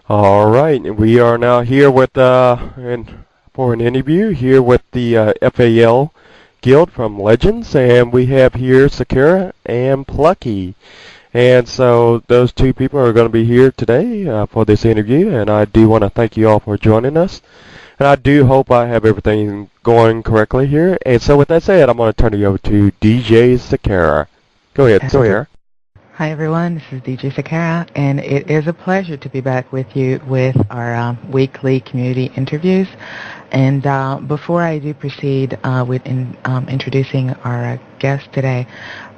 All right, we are now here with for an interview here with the FAL Guild from Legends, and we have here Sakura and Plucky. And so those two people are going to be here today for this interview, and I do want to thank you all for joining us. And I do hope I have everything going correctly here. And so with that said, I'm going to turn it over to DJ Sakura. Go ahead, Sakura. Hi everyone, this is DJ Sakara, and it is a pleasure to be back with you with our weekly community interviews. And before I do proceed with introducing our guest today,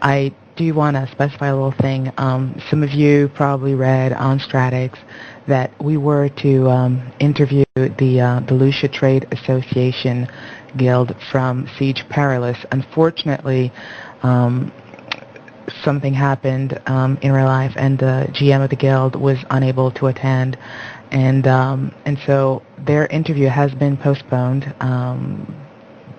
I do want to specify a little thing. Some of you probably read on Stratix that we were to interview the Lucia Trade Association Guild from Siege Perilous. Unfortunately, something happened in real life, and the GM of the guild was unable to attend, and so their interview has been postponed.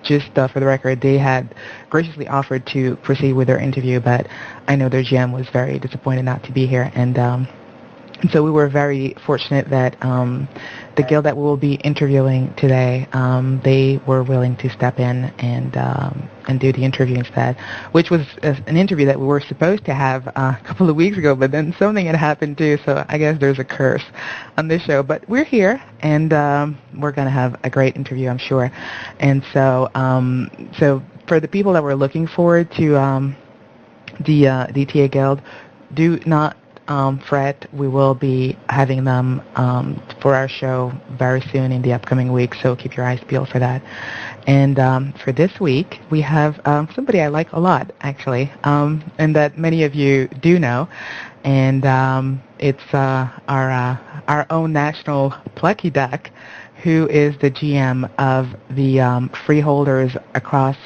Just for the record, they had graciously offered to proceed with their interview, but I know their GM was very disappointed not to be here, and so we were very fortunate that the guild that we will be interviewing today, they were willing to step in and do the interview instead, which was an interview that we were supposed to have a couple of weeks ago, but then something had happened too, so I guess there's a curse on this show. But we're here, and we're going to have a great interview, I'm sure. And so for the people that were looking forward to the DTA Guild, do not fret. We will be having them for our show very soon in the upcoming week, so keep your eyes peeled for that. And for this week, we have somebody I like a lot, actually, and that many of you do know, and it's our own national Plucky Duck, who is the GM of the freeholders across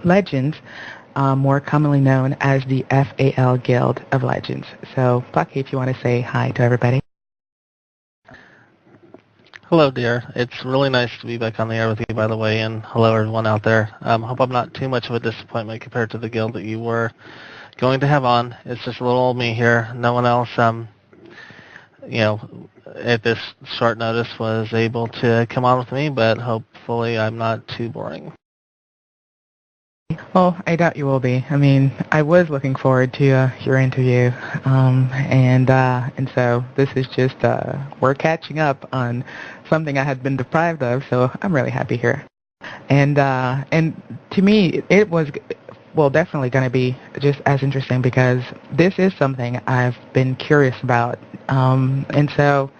Legends, more commonly known as the FAL Guild of Legends. So, Plucky, if you want to say hi to everybody. Hello, dear. It's really nice to be back on the air with you, by the way, and hello, everyone out there. Hope I'm not too much of a disappointment compared to the guild that you were going to have on. It's just a little old me here. No one else, at this short notice was able to come on with me, but hopefully I'm not too boring. Well, I doubt you will be. I mean, I was looking forward to your interview, and so this is just we're catching up on something I had been deprived of. So I'm really happy here, and to me it was definitely going to be just as interesting because this is something I've been curious about, and so.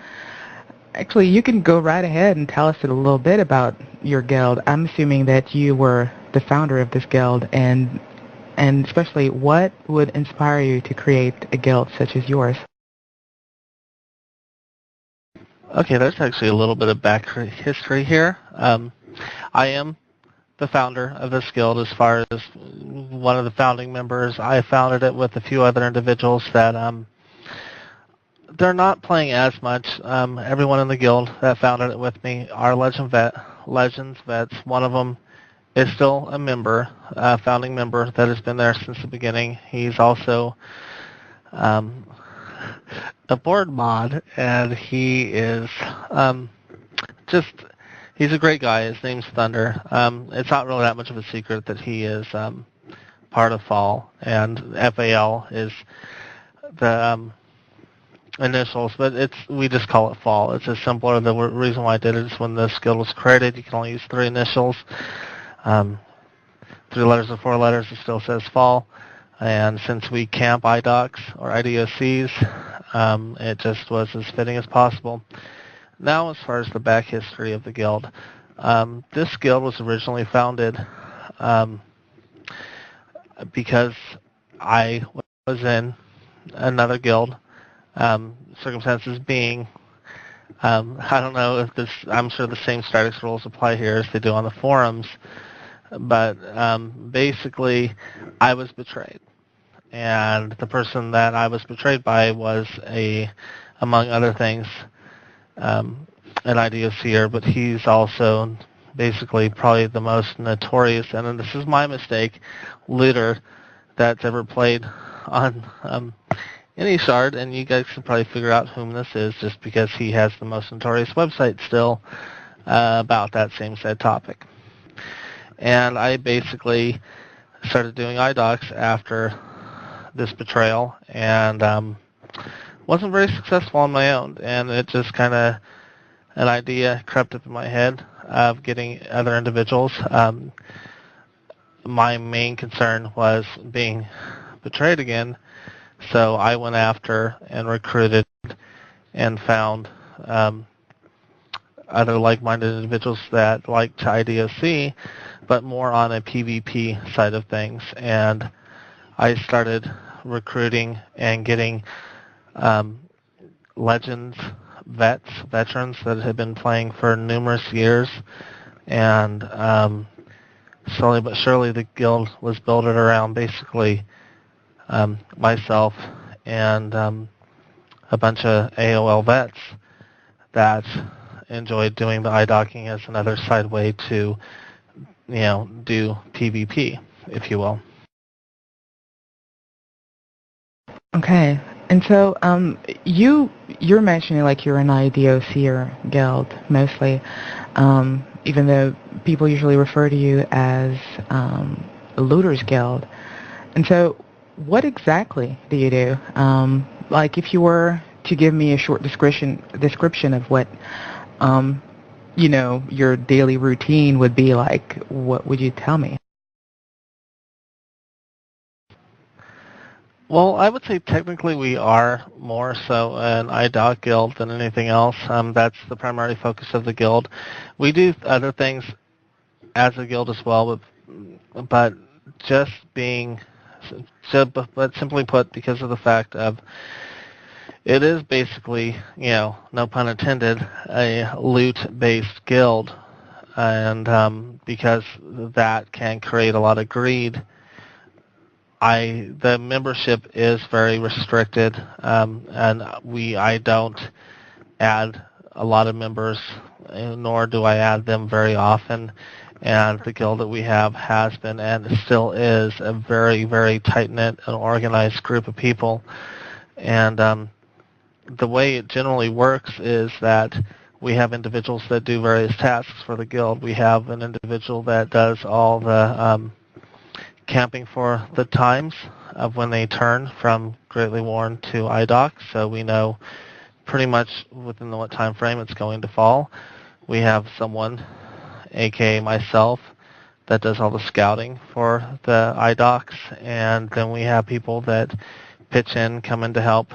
Actually, you can go right ahead and tell us a little bit about your guild. I'm assuming that you were the founder of this guild, and especially what would inspire you to create a guild such as yours? Okay, there's actually a little bit of back history here. I am the founder of this guild as far as one of the founding members. I founded it with a few other individuals that they're not playing as much. Everyone in the guild that founded it with me are Legends vets. One of them is still a member, founding member that has been there since the beginning. He's also a board mod, and he is he's a great guy. His name's Thunder. It's not really that much of a secret that he is part of FAL, and FAL is the initials, but we just call it FAL. It's just simpler. The reason why I did it is when the guild was created, you can only use 3 initials. 3 letters or 4 letters, it still says FAL. And since we camp IDOCs or IDOCs, it just was as fitting as possible. Now, as far as the back history of the guild, this guild was originally founded because I was in another guild. Circumstances being, I don't know if this, I'm sure the same Stratix rules apply here as they do on the forums, but basically I was betrayed. And the person that I was betrayed by was among other things, an IDOCer, but he's also basically probably the most notorious, and this is my mistake, looter that's ever played on any shard, and you guys can probably figure out whom this is just because he has the most notorious website still about that same said topic. And I basically started doing iDocs after this betrayal, and wasn't very successful on my own, and it just kind of, an idea crept up in my head of getting other individuals. My main concern was being betrayed again, so I went after and recruited and found other like-minded individuals that liked IDOC, but more on a PvP side of things. And I started recruiting and getting Legends veterans that had been playing for numerous years, and slowly but surely the guild was built around basically myself and a bunch of AOL vets that enjoyed doing the iDocking as another side way to, do PvP, if you will. Okay. And so you're mentioning like you're an IDOCer guild mostly, even though people usually refer to you as a looters guild. And so what exactly do you do? Like if you were to give me a short description of what your daily routine would be like, what would you tell me? Well, I would say technically we are more so an IDOC guild than anything else. That's the primary focus of the guild. We do other things as a guild as well, but just being, but simply put, because of the fact of it is basically, no pun intended, a loot-based guild, and because that can create a lot of greed, the membership is very restricted, and I don't add a lot of members, nor do I add them very often. And the guild that we have has been and still is a very, very tight-knit and organized group of people. And the way it generally works is that we have individuals that do various tasks for the guild. We have an individual that does all the camping for the times of when they turn from Greatly Worn to IDOC, so we know pretty much within what time frame it's going to fall. We have someone, aka myself, that does all the scouting for the IDOCs, and then we have people that pitch in, come in to help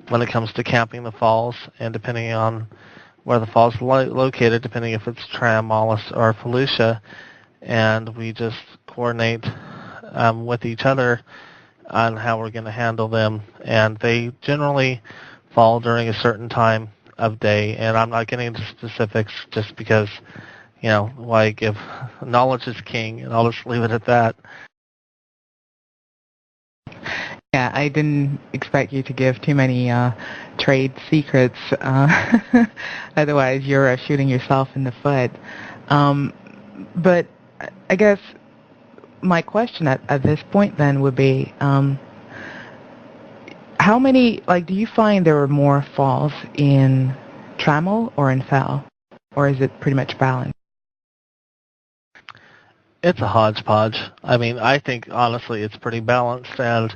when it comes to camping the falls, and depending on where the falls are located, depending if it's Tram, Mollis, or Felucia, and we just coordinate with each other on how we're going to handle them. And they generally fall during a certain time of day, and I'm not getting into specifics just because, why give, knowledge is king, and I'll just leave it at that. Yeah, I didn't expect you to give too many trade secrets. Otherwise, you're shooting yourself in the foot. But I guess my question at this point then would be, how many, do you find there are more falls in Trammel or in FAL? Or is it pretty much balanced? It's a hodgepodge. I mean, I think, honestly, it's pretty balanced. And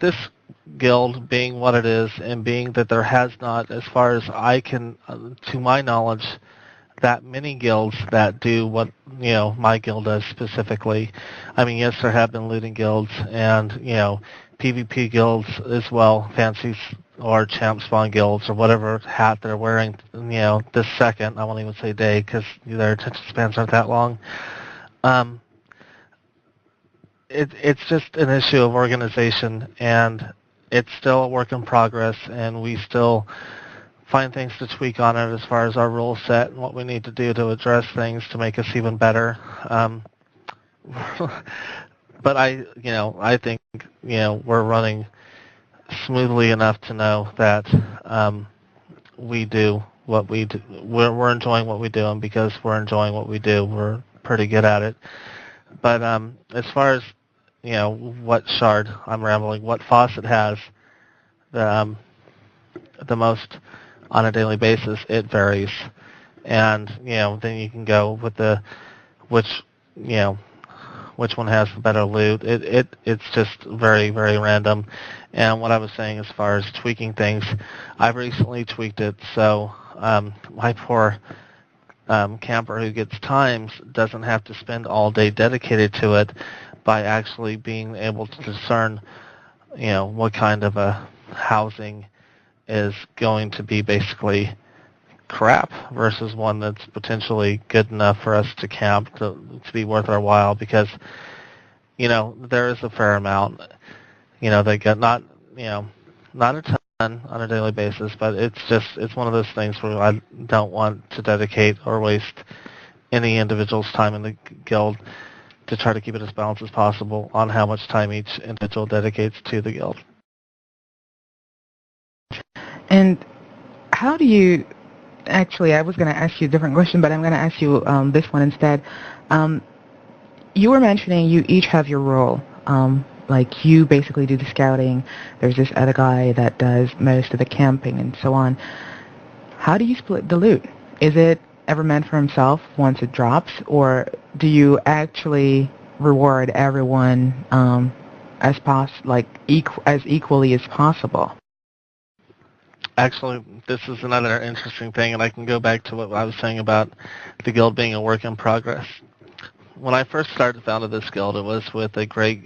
this guild being what it is, and being that there has not, as far as I can, to my knowledge, that many guilds that do what, my guild does specifically. I mean, yes, there have been looting guilds and, PvP guilds as well, fancies or champ spawn guilds or whatever hat they're wearing, this second. I won't even say day because their attention spans aren't that long. It's just an issue of organization, and it's still a work in progress, and we still find things to tweak on it as far as our rule set and what we need to do to address things to make us even better. But I think, we're running smoothly enough to know that we do what we do. We're enjoying what we do, and because we're enjoying what we do, we're pretty good at it. But as far as, what shard, I'm rambling, what faucet has the most on a daily basis, it varies. And, then you can go with which, you know, which one has the better loot. It's just very, very random. And what I was saying as far as tweaking things, I've recently tweaked it so my poor camper who gets times doesn't have to spend all day dedicated to it by actually being able to discern, what kind of a housing is going to be basically crap versus one that's potentially good enough for us to camp to be worth our while, because there is a fair amount they get, not a ton on a daily basis, but it's one of those things where I don't want to dedicate or waste any individual's time in the guild, to try to keep it as balanced as possible on how much time each individual dedicates to the guild. And how do you, actually, I was going to ask you a different question, but I'm going to ask you this one instead. You were mentioning you each have your role. Like you basically do the scouting, there's this other guy that does most of the camping and so on. How do you split the loot? Is it ever meant for himself once it drops, or do you actually reward everyone as equally as possible? Actually, this is another interesting thing, and I can go back to what I was saying about the guild being a work in progress. When I first founded this guild, it was with a great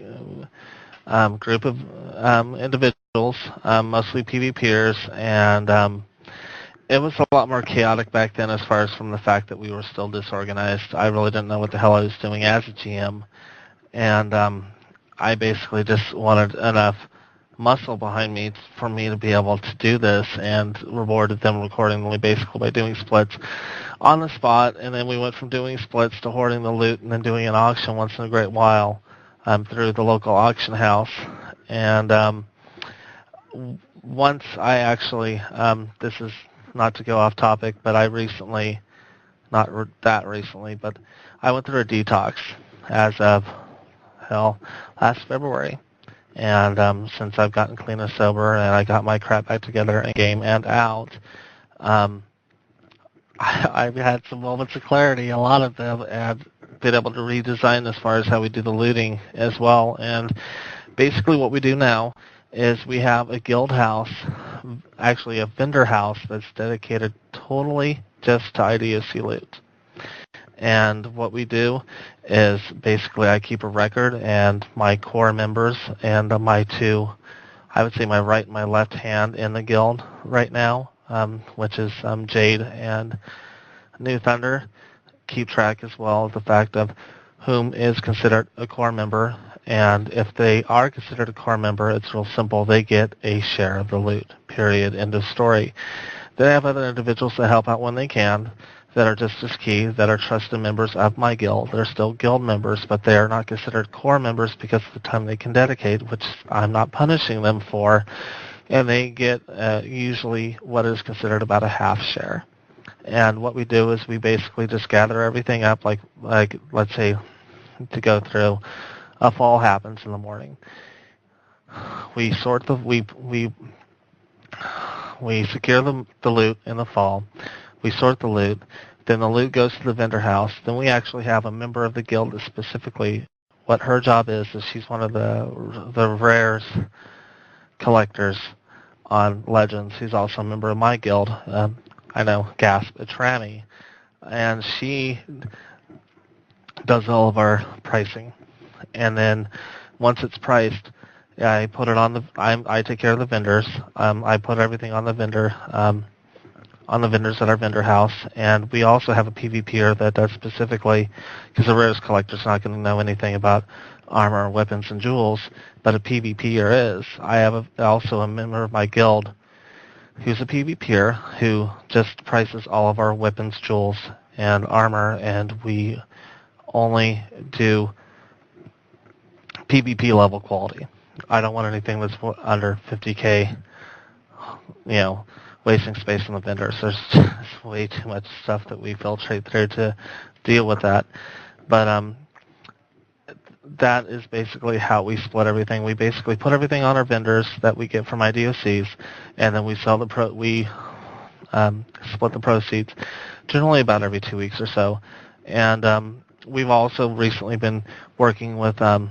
group of individuals, mostly PvPers, and it was a lot more chaotic back then as far as from the fact that we were still disorganized. I really didn't know what the hell I was doing as a GM, and I basically just wanted enough muscle behind me for me to be able to do this, and rewarded them accordingly, basically by doing splits on the spot. And then we went from doing splits to hoarding the loot and then doing an auction once in a great while through the local auction house. And once I actually, this is not to go off topic, but I recently, not that recently, but I went through a detox as of, last February. And since I've gotten clean and sober and I got my crap back together in game and out, I've had some moments of clarity, a lot of them, and been able to redesign as far as how we do the looting as well. And basically what we do now is we have a guild house, actually a vendor house, that's dedicated totally just to IDOC loot. And what we do is basically I keep a record, and my core members and my two, I would say my right and my left hand in the guild right now, which is Jade and New Thunder, keep track as well of the fact of whom is considered a core member. And if they are considered a core member, it's real simple. They get a share of the loot, period, end of story. Then I have other individuals that help out when they can, that are just as key, that are trusted members of my guild. They're still guild members, but they are not considered core members because of the time they can dedicate, which I'm not punishing them for, and they get usually what is considered about a half share. And what we do is we basically just gather everything up, like let's say, to go through, a fall happens in the morning. We sort the we secure the loot in the fall. We sort the loot. Then the loot goes to the vendor house. Then we actually have a member of the guild that specifically, what her job is she's one of the rares collectors on Legends. She's also a member of my guild. I know, gasp, it's Rami. And she does all of our pricing. And then once it's priced, I put it on I take care of the vendors. I put everything on the vendors at our vendor house, and we also have a PvPer that does specifically, because the rares collector's not going to know anything about armor, weapons, and jewels, but a PvPer is. I have also a member of my guild who's a PvPer who just prices all of our weapons, jewels, and armor, and we only do PvP level quality. I don't want anything that's under 50k, wasting space on the vendors. There's just way too much stuff that we filtrate through to deal with that. But that is basically how we split everything. We basically put everything on our vendors that we get from IDOCs, and then we sell split the proceeds, generally about every 2 weeks or so. And we've also recently been working with LAH,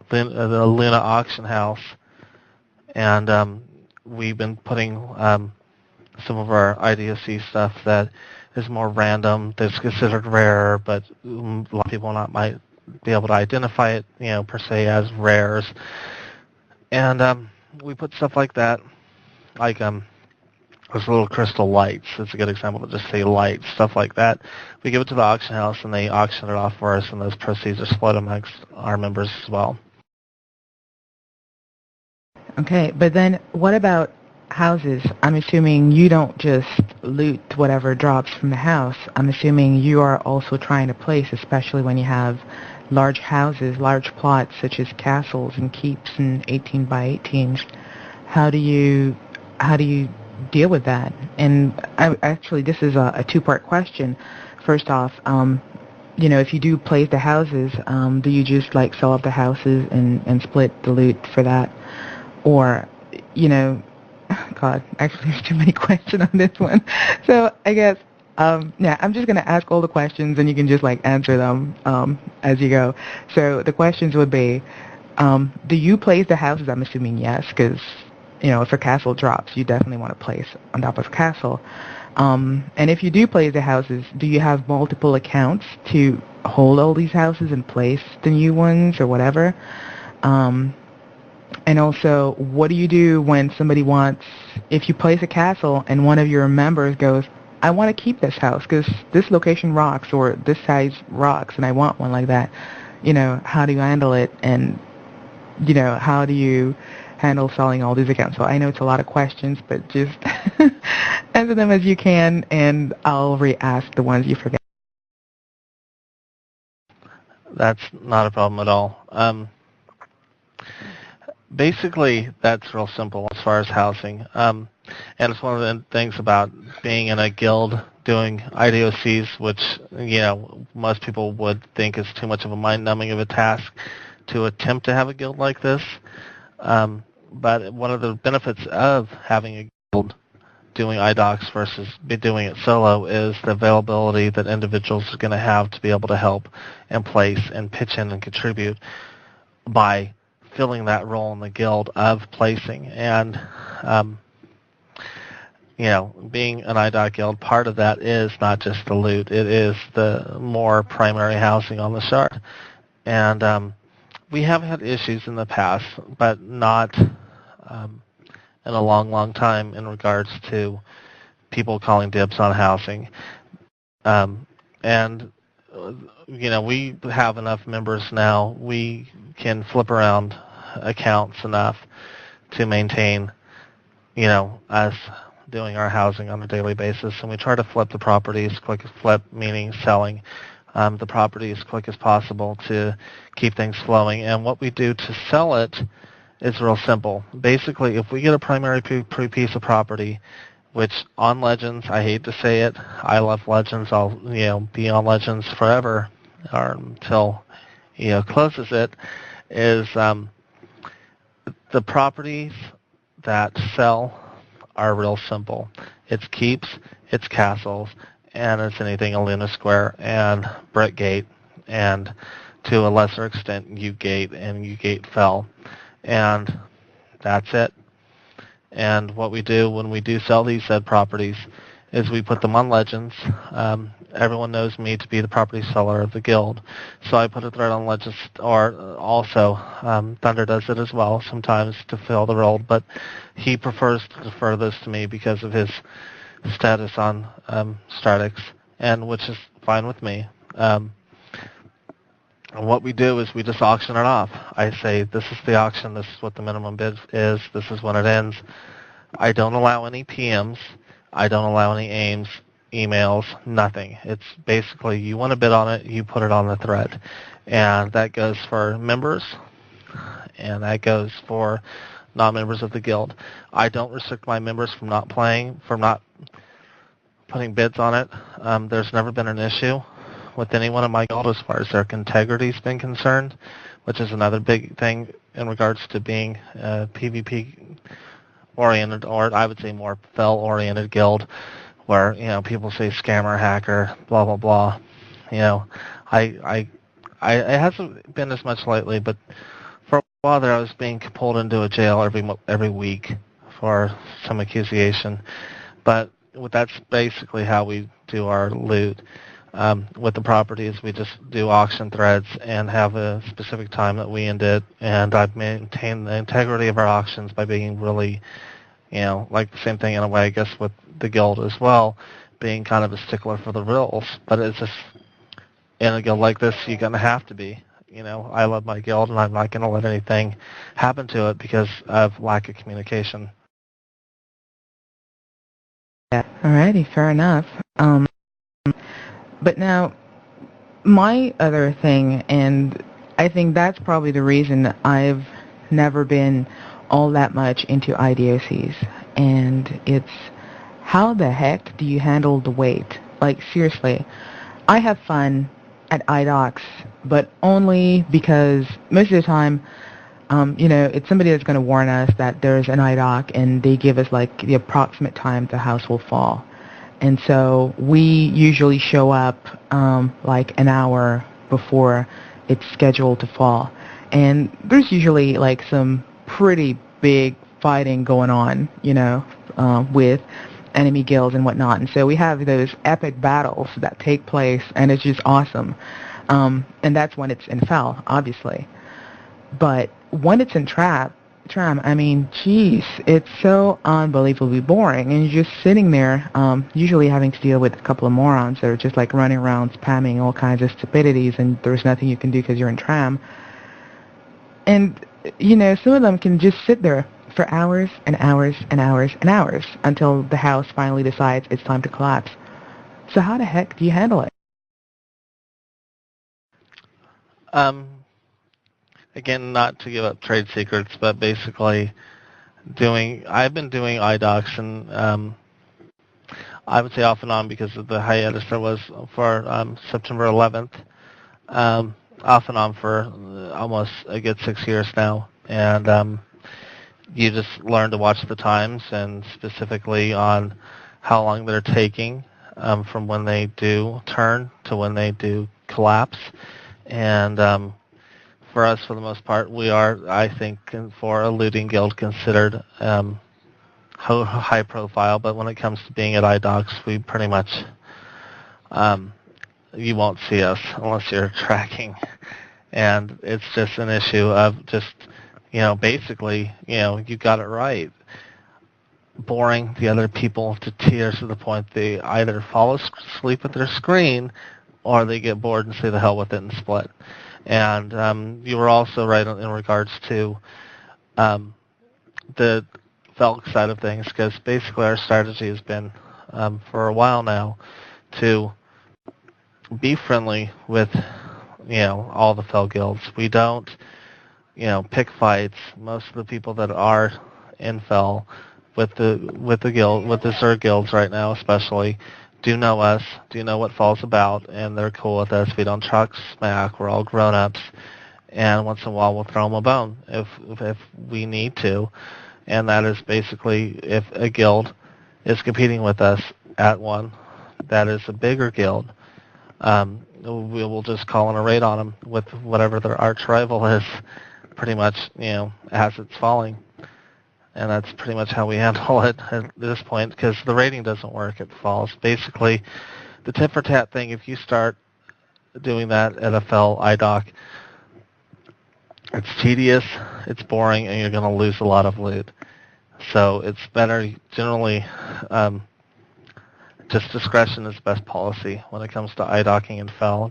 the Luna Auction House, and we've been putting some of our IDOC stuff that is more random, that's considered rare, but a lot of people might be able to identify it, per se as rares. And we put stuff like that, like those little crystal lights. It's a good example to just say lights, stuff like that. We give it to the auction house, and they auction it off for us, and those proceeds are split amongst our members as well. Okay, but then what about houses? I'm assuming you don't just loot whatever drops from the house. I'm assuming you are also trying to place, especially when you have large houses, large plots such as castles and keeps and 18 by 18s. How do you deal with that? And actually, this is a two-part question. First off, if you do place the houses, do you just like sell up the houses and split the loot for that? Or, God, actually there's too many questions on this one. So I guess, I'm just going to ask all the questions and you can just answer them as you go. So the questions would be, do you place the houses? I'm assuming yes, because, if a castle drops, you definitely want to place on top of a castle. And if you do place the houses, do you have multiple accounts to hold all these houses and place the new ones or whatever? And also, what do you do when somebody if you place a castle and one of your members goes, I want to keep this house because this location rocks or this size rocks and I want one like that. How do you handle it? And, how do you handle selling all these accounts? So I know it's a lot of questions, but just answer them as you can, and I'll re-ask the ones you forget. That's not a problem at all. Basically, that's real simple as far as housing. And it's one of the things about being in a guild doing IDOCs, which, most people would think is too much of a mind-numbing of a task to attempt to have a guild like this. But one of the benefits of having a guild doing IDOCs versus doing it solo is the availability that individuals are going to have to be able to help and place and pitch in and contribute by filling that role in the guild of placing. And, being an IDOC guild, part of that is not just the loot. It is the more primary housing on the shard. And we have had issues in the past, but not in a long, long time in regards to people calling dibs on housing. And we have enough members now. We can flip around accounts enough to maintain, us doing our housing on a daily basis. And we try to flip the properties quick as flip, meaning selling the property as quick as possible to keep things flowing. And what we do to sell it is real simple. Basically, if we get a primary piece of property, which on Legends, I hate to say it, I love Legends. I'll be on Legends forever, or until closes it. Is the properties that sell are real simple. It's keeps, it's castles, and it's anything in Luna Square and Brickgate, and to a lesser extent U-Gate and U-Gate FAL, and that's it. And what we do when we do sell these said properties is we put them on Legends. Everyone knows me to be the property seller of the guild, so I put a thread on Legends, or also Thunder does it as well sometimes to fill the role, but he prefers to defer this to me because of his status on Stratix, and which is fine with me. And what we do is we just auction it off. I say, this is the auction, this is what the minimum bid is, this is when it ends. I don't allow any PMs. I don't allow any aims, emails, nothing. It's basically, you want to bid on it, you put it on the thread. And that goes for members, and that goes for non-members of the guild. I don't restrict my members from not putting bids on it. There's never been an issue with anyone in my guild as far as their integrity's been concerned, which is another big thing in regards to being PvP oriented, or I would say more FEL oriented guild, where people say scammer, hacker, blah blah blah. You know, it hasn't been as much lately, but for a while there, I was being pulled into a jail every week for some accusation. But that's basically how we do our loot. With the properties, we just do auction threads and have a specific time that we end it. And I've maintained the integrity of our auctions by being really, like the same thing in a way, I guess, with the guild as well, being kind of a stickler for the rules. But it's just, in a guild like this, you're going to have to be. I love my guild, and I'm not going to let anything happen to it because of lack of communication. Yeah, alrighty, fair enough. But now, my other thing, and I think that's probably the reason I've never been all that much into IDOCs, and it's how the heck do you handle the wait? Like, seriously, I have fun at IDOCs, but only because most of the time, it's somebody that's going to warn us that there's an IDOC, and they give us, like, the approximate time the house will fall. And so we usually show up like an hour before it's scheduled to fall. And there's usually like some pretty big fighting going on, with enemy guilds and whatnot. And so we have those epic battles that take place, and it's just awesome. And that's when it's in FAL, obviously. But when it's in Tram, I mean, geez, it's so unbelievably boring, and you're just sitting there, usually having to deal with a couple of morons that are just like running around spamming all kinds of stupidities, and there's nothing you can do because you're in Tram. And, some of them can just sit there for hours and hours and hours and hours until the house finally decides it's time to collapse. So how the heck do you handle it? Again, not to give up trade secrets, but basically I've been doing iDocs, and I would say off and on because of the hiatus there was for September 11th, off and on for almost a good 6 years now. And you just learn to watch the times, and specifically on how long they're taking from when they do turn to when they do collapse. And for us, for the most part, we are, I think, for a looting guild, considered high profile. But when it comes to being at iDocs, we pretty much, you won't see us unless you're tracking. And it's just an issue of just, basically, you got it right. Boring the other people to tears to the point they either fall asleep at their screen or they get bored and say the hell with it and split. And you were also right in regards to the FELC side of things, because basically our strategy has been for a while now to be friendly with all the FEL guilds. We don't pick fights. Most of the people that are in FEL with the guild, with the Zerg guilds right now especially, do know us, do know what FAL's about, and they're cool with us. We don't talk smack. We're all grown-ups, and once in a while we'll throw them a bone if we need to, and that is basically if a guild is competing with us at one that is a bigger guild, we will just call in a raid on them with whatever their arch rival is, pretty much, as it's falling. And that's pretty much how we handle it at this point, because the rating doesn't work. It falls. Basically, the tit for tat thing, if you start doing that at a FEL iDoc, it's tedious, it's boring, and you're going to lose a lot of loot. So it's better, generally, just discretion is best policy when it comes to iDocking and FEL.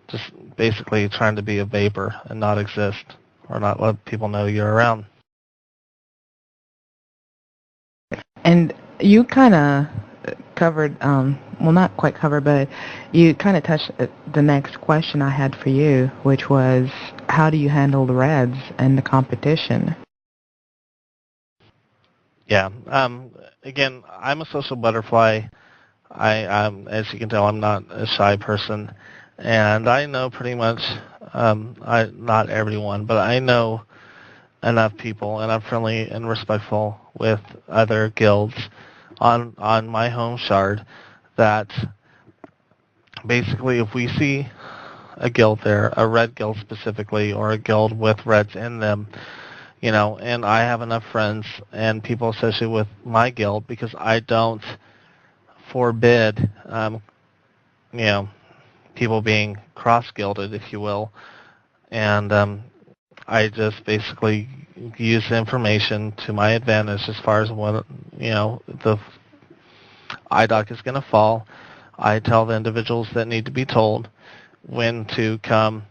Just basically trying to be a vapor and not exist, or not let people know you're around. And you kind of covered, well, not quite covered, but you kind of touched the next question I had for you, which was, how do you handle the reds and the competition? Yeah. Again, I'm a social butterfly. as you can tell, I'm not a shy person, and I know pretty much, not everyone, but I know enough people, and I'm friendly and respectful with other guilds on my home shard that basically if we see a guild there, a red guild specifically, or a guild with reds in them, and I have enough friends and people associated with my guild because I don't forbid, you know, people being cross-guilded, if you will, and I just basically use the information to my advantage as far as when, the IDOC is going to fall. I tell the individuals that need to be told when to come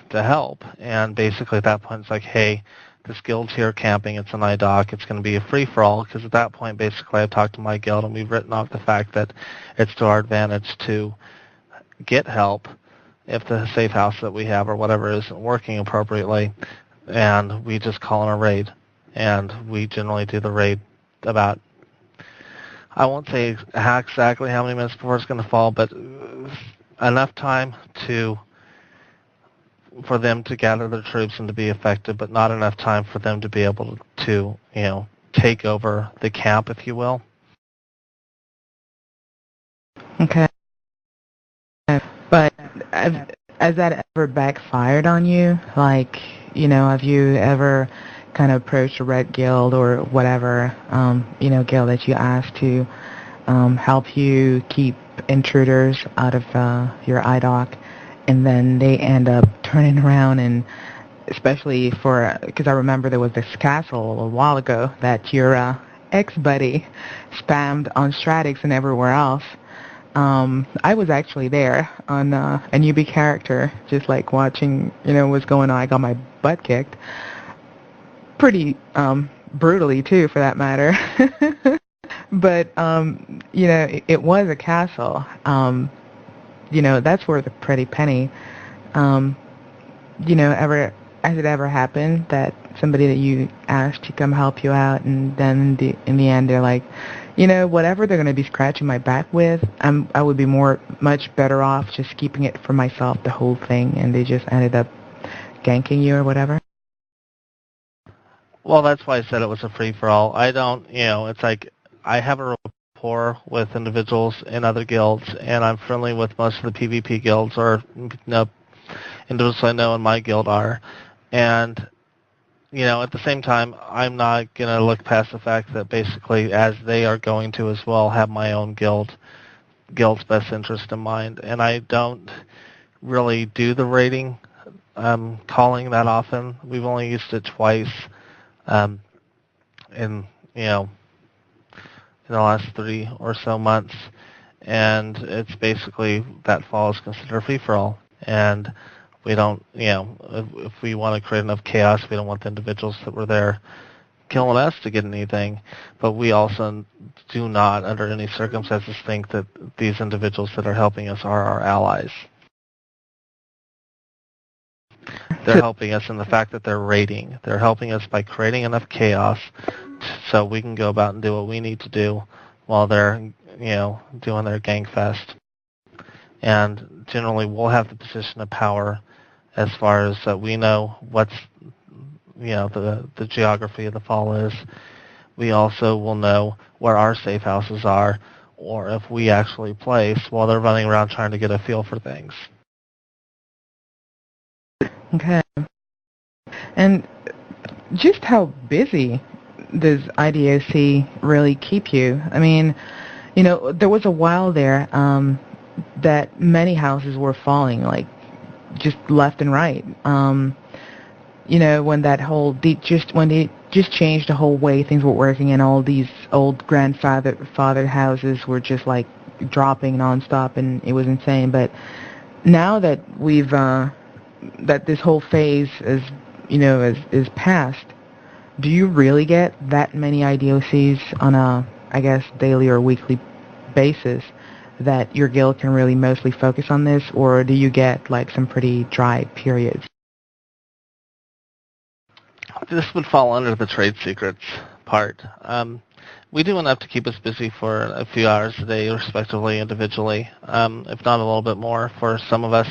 to help, and basically at that point it's like, hey, this guild's here camping, it's an IDOC, it's going to be a free-for-all, because at that point basically I've talked to my guild and we've written off the fact that it's to our advantage to get help if the safe house that we have or whatever isn't working appropriately, and we just call in a raid, and we generally do the raid about, I won't say exactly how many minutes before it's going to fall, but enough time for them to gather their troops and to be effective, but not enough time for them to be able to take over the camp, if you will. Okay. But has that ever backfired on you? Like, have you ever kind of approached a red guild or whatever, guild that you asked to help you keep intruders out of your IDOC, and then they end up turning around and, especially because I remember there was this castle a while ago that your ex-buddy spammed on Stratix and everywhere else. I was actually there on a newbie character, just like watching, what's going on. I got my butt kicked. Pretty brutally, too, for that matter. But, it was a castle. That's worth a pretty penny. Has it ever happened that somebody that you asked to come help you out, and then in the end they're like, whatever they're going to be scratching my back with, I would be much better off just keeping it for myself, the whole thing, and they just ended up ganking you or whatever? Well, that's why I said it was a free-for-all. I don't, it's like I have a rapport with individuals in other guilds, and I'm friendly with most of the PvP guilds, or individuals I know in my guild are. And, at the same time, I'm not going to look past the fact that basically, as they are going to as well, have my own guild's best interest in mind. And I don't really do the rating calling that often. We've only used it twice in the last 3 or so months. And it's basically that fall is considered free-for-all. And we don't, if we want to create enough chaos, we don't want the individuals that were there killing us to get anything. But we also do not, under any circumstances, think that these individuals that are helping us are our allies. They're helping us in the fact that they're raiding. They're helping us by creating enough chaos so we can go about and do what we need to do while they're, doing their gang fest. And generally, we'll have the position of power as far as we know what's, the geography of the fall is. We also will know where our safe houses are, or if we actually place while they're running around trying to get a feel for things. Okay. And just how busy does IDOC really keep you? I mean, there was a while there that many houses were falling, like, just left and right. When that whole when they just changed the whole way things were working, and all these old grandfather houses were just like dropping nonstop, and it was insane. But now that we've that this whole phase is past, do you really get that many IDOCs on a, I guess, daily or weekly basis that your guild can really mostly focus on this, or do you get like some pretty dry periods? This would fall under the trade secrets part. We do enough to keep us busy for a few hours a day, respectively, individually, if not a little bit more for some of us.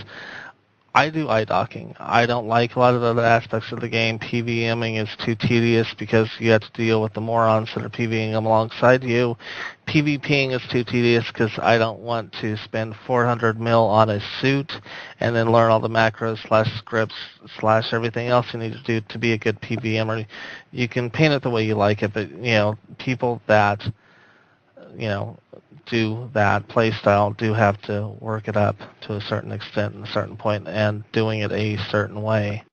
I do eye docking. I don't like a lot of the other aspects of the game. PVMing is too tedious because you have to deal with the morons that are PVing alongside you. PvPing is too tedious because I don't want to spend 400 mil on a suit and then learn all the macros slash scripts slash everything else you need to do to be a good PVMer. You can paint it the way you like it, but people that do that play style do have to work it up to a certain extent and a certain point and doing it a certain way.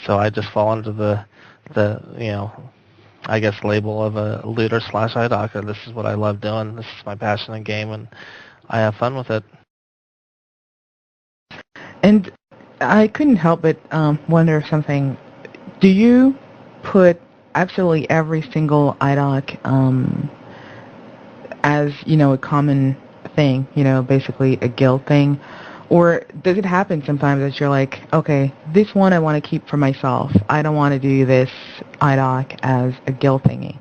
So I just fall under the I guess label of a looter slash eye docker. This is what I love doing. This is my passion in game, and I have fun with it. And I couldn't help but wonder something. Do you put absolutely every single IDOC as, a common thing, basically a guild thing? Or does it happen sometimes that you're like, okay, this one I want to keep for myself. I don't want to do this IDOC as a guild thingy.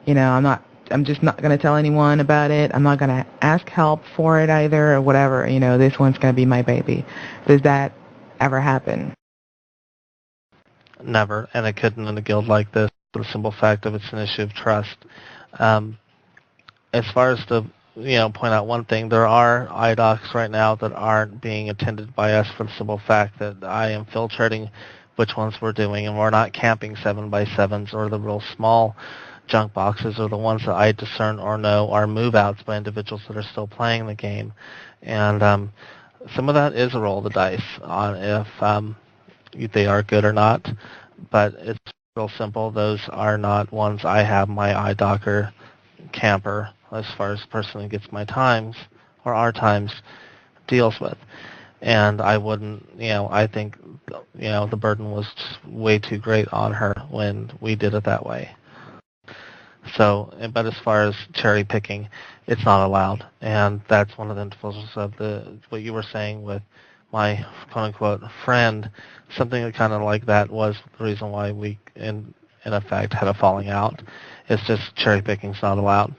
I'm just not going to tell anyone about it. I'm not going to ask help for it either or whatever. This one's going to be my baby. Does that ever happen? Never, and it couldn't in a guild like this. The simple fact of it's an issue of trust. As far as to point out one thing, there are IDOCs right now that aren't being attended by us for the simple fact that I am filtrating which ones we're doing, and we're not camping 7x7s or the real small junk boxes or the ones that I discern or know are move-outs by individuals that are still playing the game. And some of that is a roll of the dice on if they are good or not, but it's real simple. Those are not ones I have my iDocker camper, as far as the person who gets my times or our times deals with. And I wouldn't, I think, the burden was way too great on her when we did it that way. So, but as far as cherry picking, it's not allowed, and that's one of the influences of what you were saying with my quote-unquote friend. Something that kind of like that was the reason why we, in effect, had a falling out. It's just cherry picking's not allowed.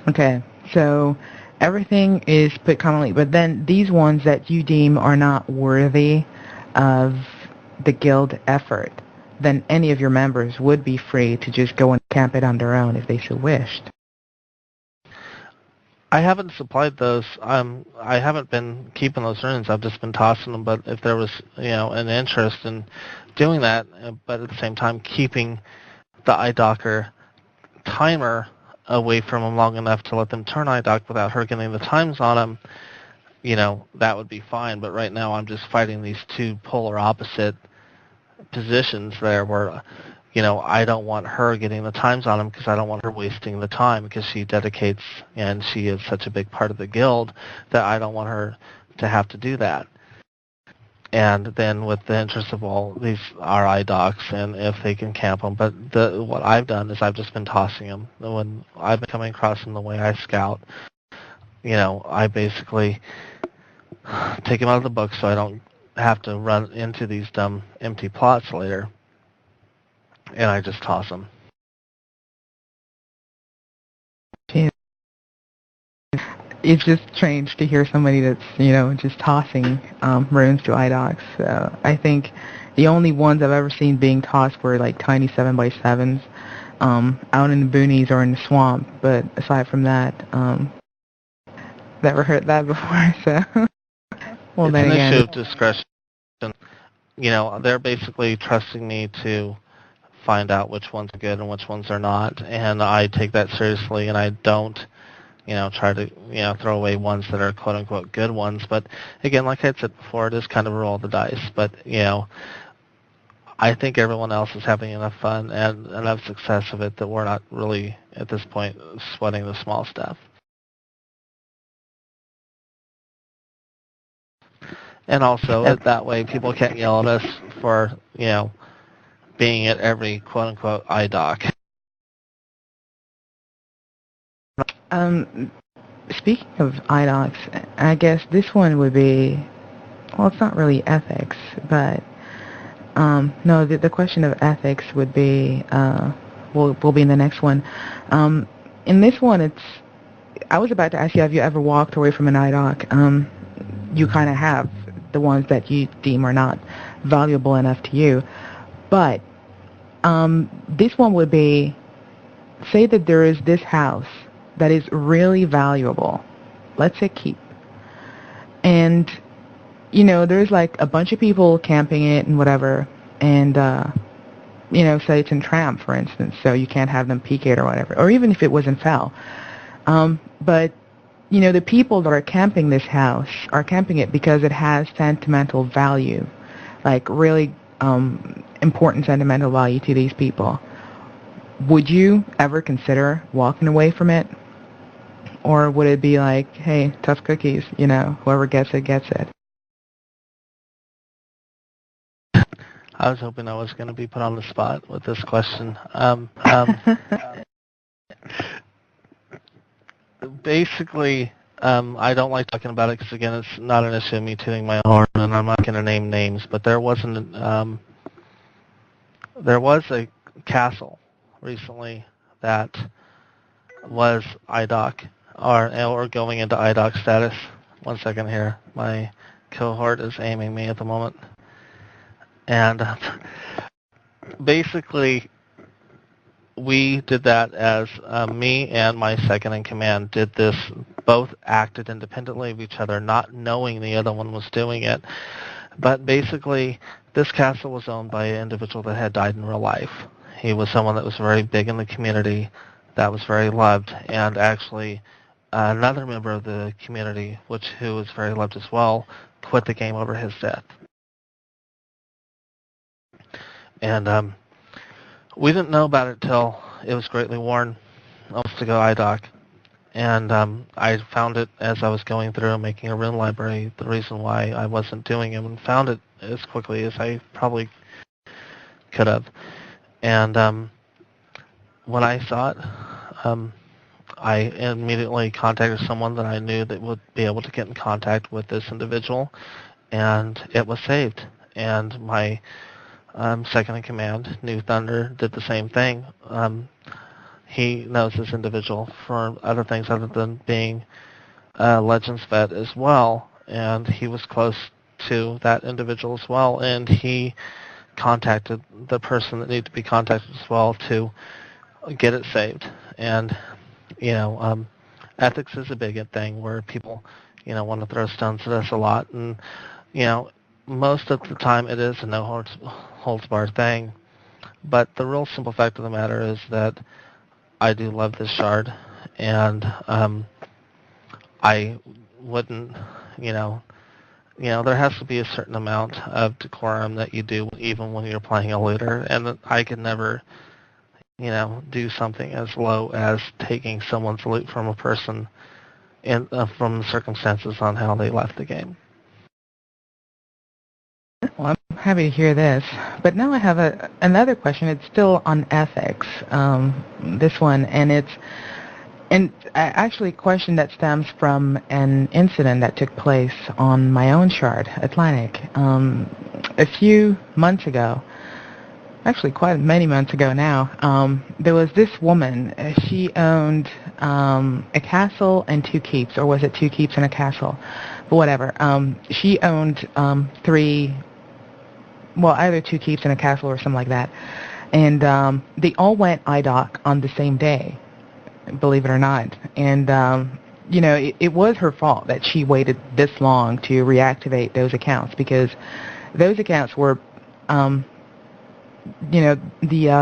Okay, so everything is put commonly, but then these ones that you deem are not worthy of the guild effort, then any of your members would be free to just go and camp it on their own if they so wished. I haven't supplied those. I haven't been keeping those runes. I've just been tossing them. But if there was, an interest in doing that, but at the same time keeping the iDocker timer away from them long enough to let them turn iDock without her getting the times on them, that would be fine. But right now I'm just fighting these two polar opposite positions there where, I don't want her getting the times on them because I don't want her wasting the time because she dedicates and she is such a big part of the guild that I don't want her to have to do that. And then with the interest of all these are iDocs and if they can camp them. But what I've done is I've just been tossing them. When I've been coming across them the way I scout, I basically take them out of the book so I don't have to run into these dumb empty plots later. And I just toss them. It's just strange to hear somebody that's, just tossing runes to iDocs. So I think the only ones I've ever seen being tossed were like tiny 7x7s out in the boonies or in the swamp. But aside from that, never heard that before. So, well, it's then an again, issue of discretion. They're basically trusting me to find out which ones are good and which ones are not, and I take that seriously, and I don't, try to, throw away ones that are quote-unquote good ones. But again, like I said before, it is kind of a roll of the dice. But, I think everyone else is having enough fun and enough success of it that we're not really, at this point, sweating the small stuff. And also, that way, people can't yell at us for, being at every quote-unquote iDoc. Speaking of iDocs, I guess this one would be, well, it's not really ethics, but No, the question of ethics would be will be in the next one. In this one, I was about to ask you, have you ever walked away from an IDOC? You kind of have the ones that you deem are not valuable enough to you, but this one would be, say that there is this house that is really valuable. Let's say keep. And, there's like a bunch of people camping it and whatever. And, say it's in Tram, for instance, so you can't have them peek it or whatever. Or even if it was in FAL. But, the people that are camping this house are camping it because it has sentimental value. Like really important sentimental value to these people. Would you ever consider walking away from it? Or would it be like, hey, tough cookies, whoever gets it, gets it? I was hoping I was going to be put on the spot with this question. Basically, I don't like talking about it because, again, it's not an issue of me tooting my horn, and I'm not going to name names, but there was a castle recently that was IDOC, or going into IDOC status. One second here. My cohort is aiming me at the moment. And basically, we did that as me and my second in command did this, both acted independently of each other, not knowing the other one was doing it. But basically, this castle was owned by an individual that had died in real life. He was someone that was very big in the community, that was very loved, and actually another member of the community, who was very loved as well, quit the game over his death. And we didn't know about it till it was greatly worn, almost to go IDOC. And I found it as I was going through and making a rune library, the reason why I wasn't doing it, and found it as quickly as I probably could have. And when I saw it, I immediately contacted someone that I knew that would be able to get in contact with this individual, and it was saved. And my second in command, New Thunder, did the same thing. He knows this individual for other things other than being a Legends vet as well, and he was close to that individual as well, and he contacted the person that needed to be contacted as well to get it saved. And ethics is a big thing where people want to throw stones at us a lot, and most of the time it is a no holds barred thing. But the real simple fact of the matter is that I do love this shard, and I wouldn't, there has to be a certain amount of decorum that you do even when you're playing a looter, and I could never, do something as low as taking someone's loot from a person from the circumstances on how they left the game. Well, I'm happy to hear this. But now I have another question. It's still on ethics, this one, and actually a question that stems from an incident that took place on my own shard, Atlantic. A few months ago, actually quite many months ago now, there was this woman. She owned a castle and 2 keeps, or was it 2 keeps and a castle? But whatever. She owned either 2 keeps and a castle or something like that. And they all went IDOC on the same day, believe it or not. And, it was her fault that she waited this long to reactivate those accounts, because those accounts were, the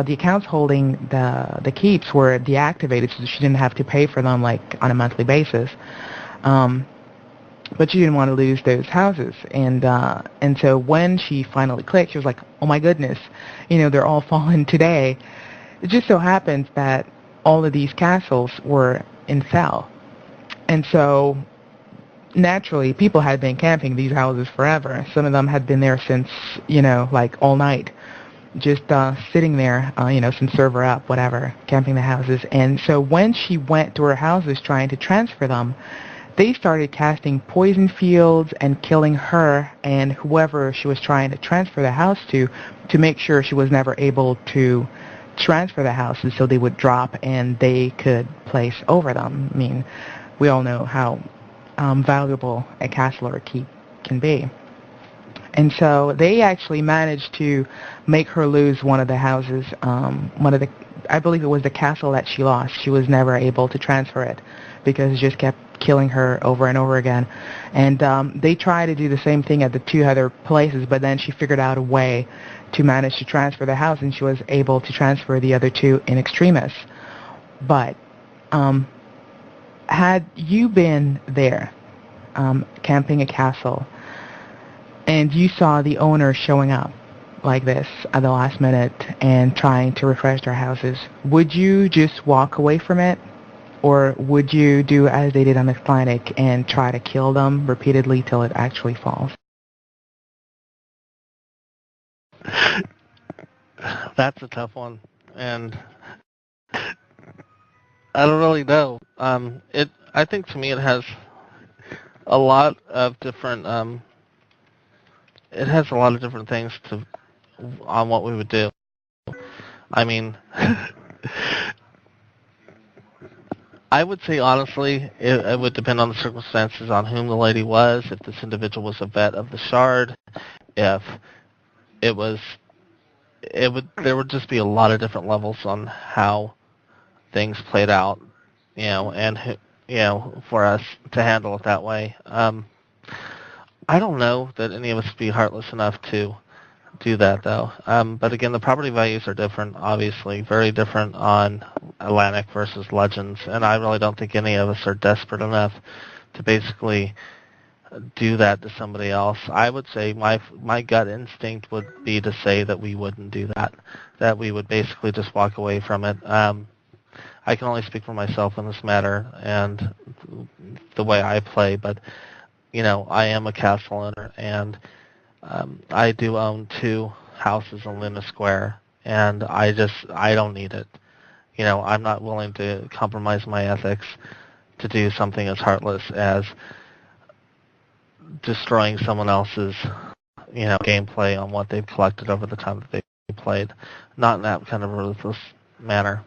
accounts holding the keeps were deactivated, so she didn't have to pay for them, like, on a monthly basis. But she didn't want to lose those houses, and so when she finally clicked, she was like, "Oh my goodness, they're all fallen today." It just so happens that all of these castles were in FAL, and so naturally, people had been camping these houses forever. Some of them had been there since like all night, just sitting there, since server up, whatever, camping the houses. And so when she went to her houses trying to transfer them, they started casting poison fields and killing her and whoever she was trying to transfer the house to make sure she was never able to transfer the houses so they would drop and they could place over them. I mean, we all know how valuable a castle or a keep can be. And so they actually managed to make her lose one of the houses, I believe it was the castle that she lost. She was never able to transfer it because it just kept killing her over and over again. And they tried to do the same thing at the two other places, but then she figured out a way to manage to transfer the house, and she was able to transfer the other two in extremis. But had you been there camping a castle and you saw the owner showing up like this at the last minute and trying to refresh their houses, would you just walk away from it? Or would you do as they did on the Atlantic and try to kill them repeatedly till it actually falls? That's a tough one, and I don't really know. I think to me it has a lot of different. It has a lot of different things on what we would do. I mean, I would say honestly, it would depend on the circumstances on whom the lady was. If this individual was a vet of the Shard, if it was, there would just be a lot of different levels on how things played out, and for us to handle it that way. I don't know that any of us would be heartless enough to do that, though. But again, the property values are different, obviously, very different on Atlantic versus Legends, and I really don't think any of us are desperate enough to basically do that to somebody else. I would say my gut instinct would be to say that we wouldn't do that we would basically just walk away from it. I can only speak for myself in this matter and the way I play, but I am a castle owner, and I do own 2 houses in Luna Square, and I don't need it. I'm not willing to compromise my ethics to do something as heartless as destroying someone else's, gameplay on what they've collected over the time that they played. Not in that kind of ruthless manner.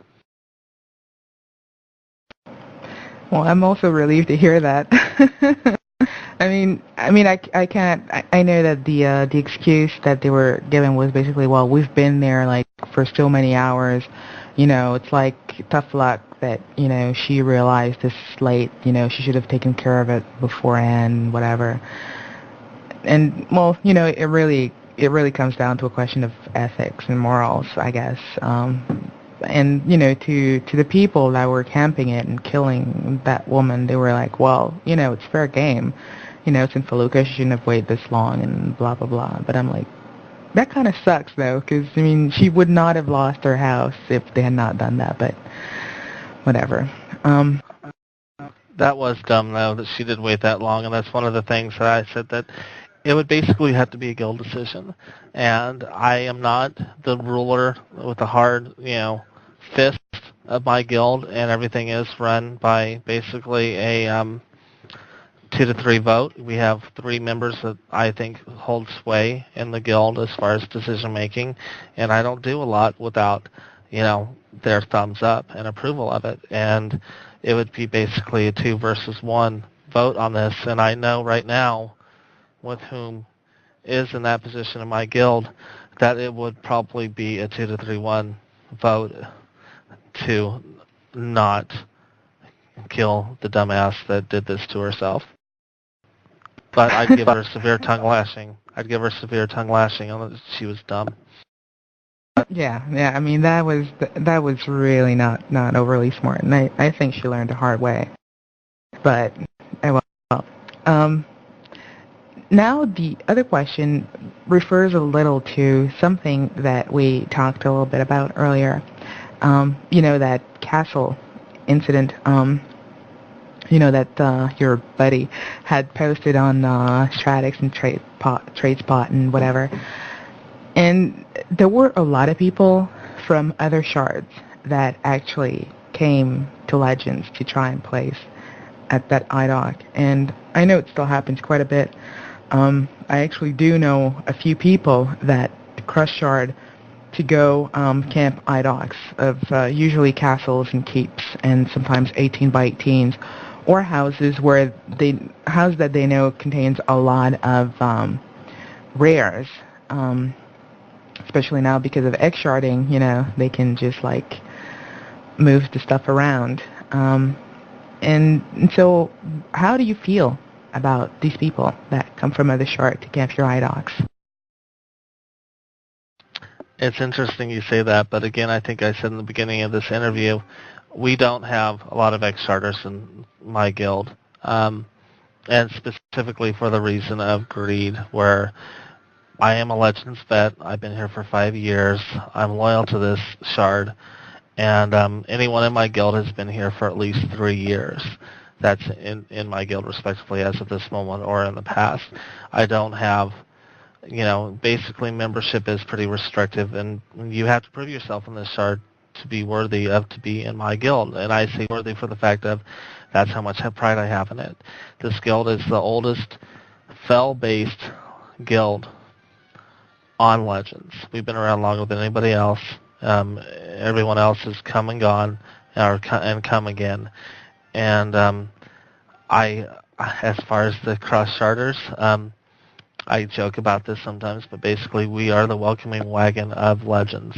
Well, I'm also relieved to hear that. I can't. I know that the excuse that they were given was basically, well, we've been there like for so many hours. It's like tough luck that she realized this late. She should have taken care of it beforehand, whatever. And well, it really comes down to a question of ethics and morals, I guess. And to the people that were camping it and killing that woman, they were like, well, it's fair game. It's in Felucca, she shouldn't have waited this long and blah, blah, blah. But I'm like, that kind of sucks, though, because, she would not have lost her house if they had not done that, but whatever. That was dumb, though, that she did wait that long, and that's one of the things that I said that it would basically have to be a guild decision. And I am not the ruler with the hard, fist of my guild, and everything is run by basically a 2 to 3 vote. We have 3 members that I think hold sway in the guild as far as decision making, and I don't do a lot without, their thumbs up and approval of it. And it would be basically a 2 versus 1 vote on this, and I know right now with whom is in that position in my guild that it would probably be a 2 to 3-1 vote to not kill the dumbass that did this to herself. But I'd give her a severe tongue lashing. Unless she was dumb. Yeah. I mean, that was really not overly smart, and I think she learned the hard way. But well. Now the other question refers a little to something that we talked a little bit about earlier. That castle incident. That your buddy had posted on Stratix and TradeSpot and whatever. And there were a lot of people from other shards that actually came to Legends to try and place at that IDOC, and I know it still happens quite a bit. I actually do know a few people that cross shard to go camp IDOCs of usually castles and keeps, and sometimes 18 by 18s, or houses where house that they know contains a lot of rares. Especially now because of X sharding, they can just like move the stuff around. And so, how do you feel about these people that come from other shard to camp your IDOCs? It's interesting you say that, but again, I think I said in the beginning of this interview, we don't have a lot of X-Charters in my guild, and specifically for the reason of greed, where I am a Legends vet. I've been here for 5 years. I'm loyal to this shard, and anyone in my guild has been here for at least 3 years. That's in my guild, respectively, as of this moment or in the past. I don't have, basically membership is pretty restrictive, and you have to prove yourself in this shard to be worthy of to be in my guild. And I say worthy for the fact of that's how much pride I have in it. This guild is the oldest FAL-based guild on Legends. We've been around longer than anybody else. Everyone else has come and gone, and come again. And as far as the cross charters, I joke about this sometimes, but basically we are the welcoming wagon of Legends.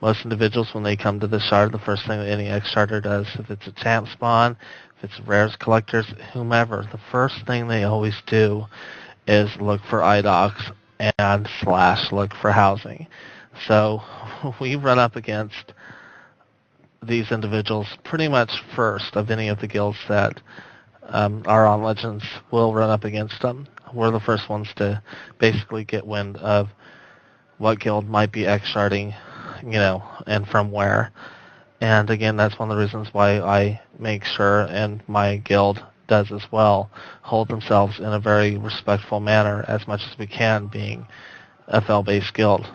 Most individuals, when they come to the shard, the first thing that any X-Charter does, if it's a champ spawn, if it's rares collectors, whomever, the first thing they always do is look for IDOCs and / look for housing. So we run up against these individuals pretty much first of any of the guilds that are on Legends. Will run up against them. We're the first ones to basically get wind of what guild might be X-sharding, and from where. And again, that's one of the reasons why I make sure, and my guild does as well, hold themselves in a very respectful manner as much as we can, being a FAL-based guild.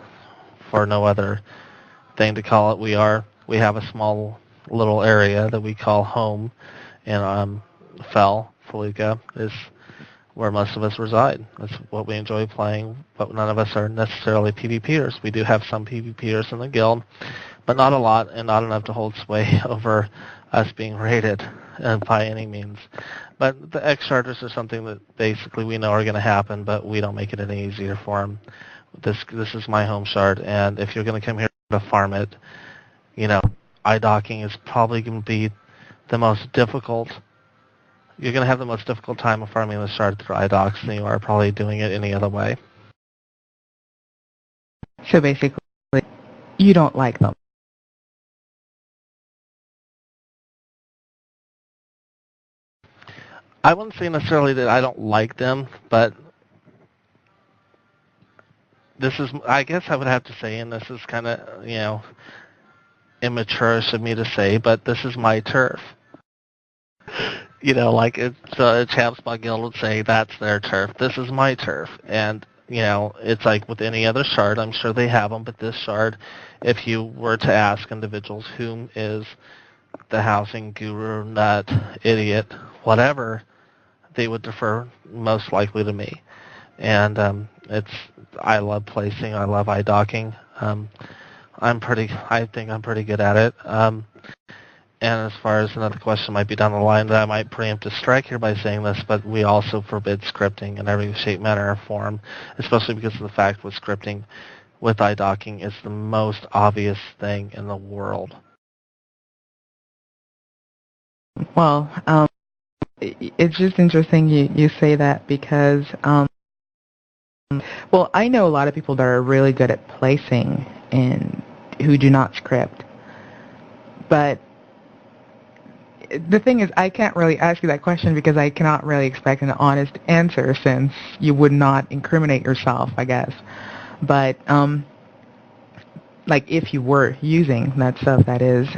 For no other thing to call it, we have a small little area that we call home, and FAL, Felica, is where most of us reside. That's what we enjoy playing, but none of us are necessarily PvPers. We do have some PvPers in the guild, but not a lot, and not enough to hold sway over us being raided by any means. But the X-Charters are something that basically we know are going to happen, but we don't make it any easier for them. This is my home shard, and if you're going to come here to farm it, IDOCing is probably going to be the most difficult. You're going to have the most difficult time of farming the shard through IDOCs than you are probably doing it any other way. So basically, you don't like them. I wouldn't say necessarily that I don't like them, but I guess I would have to say, and this is kind of, immature-ish of me to say, but this is my turf. Like a champ spot guild would say that's their turf. This is my turf. And, it's like with any other shard, I'm sure they have them, but this shard, if you were to ask individuals whom is the housing guru, nut, idiot, whatever, they would defer most likely to me. And I love placing, I love IDOCing. I think I'm pretty good at it. And as far as another question might be down the line, that I might preempt a strike here by saying this, but we also forbid scripting in every shape, manner, or form, especially because of the fact with scripting, with IDOCing, is the most obvious thing in the world. Well, it's just interesting you say that because, well, I know a lot of people that are really good at placing and who do not script, but the thing is, I can't really ask you that question because I cannot really expect an honest answer since you would not incriminate yourself, I guess. But, like, if you were using that stuff, that is,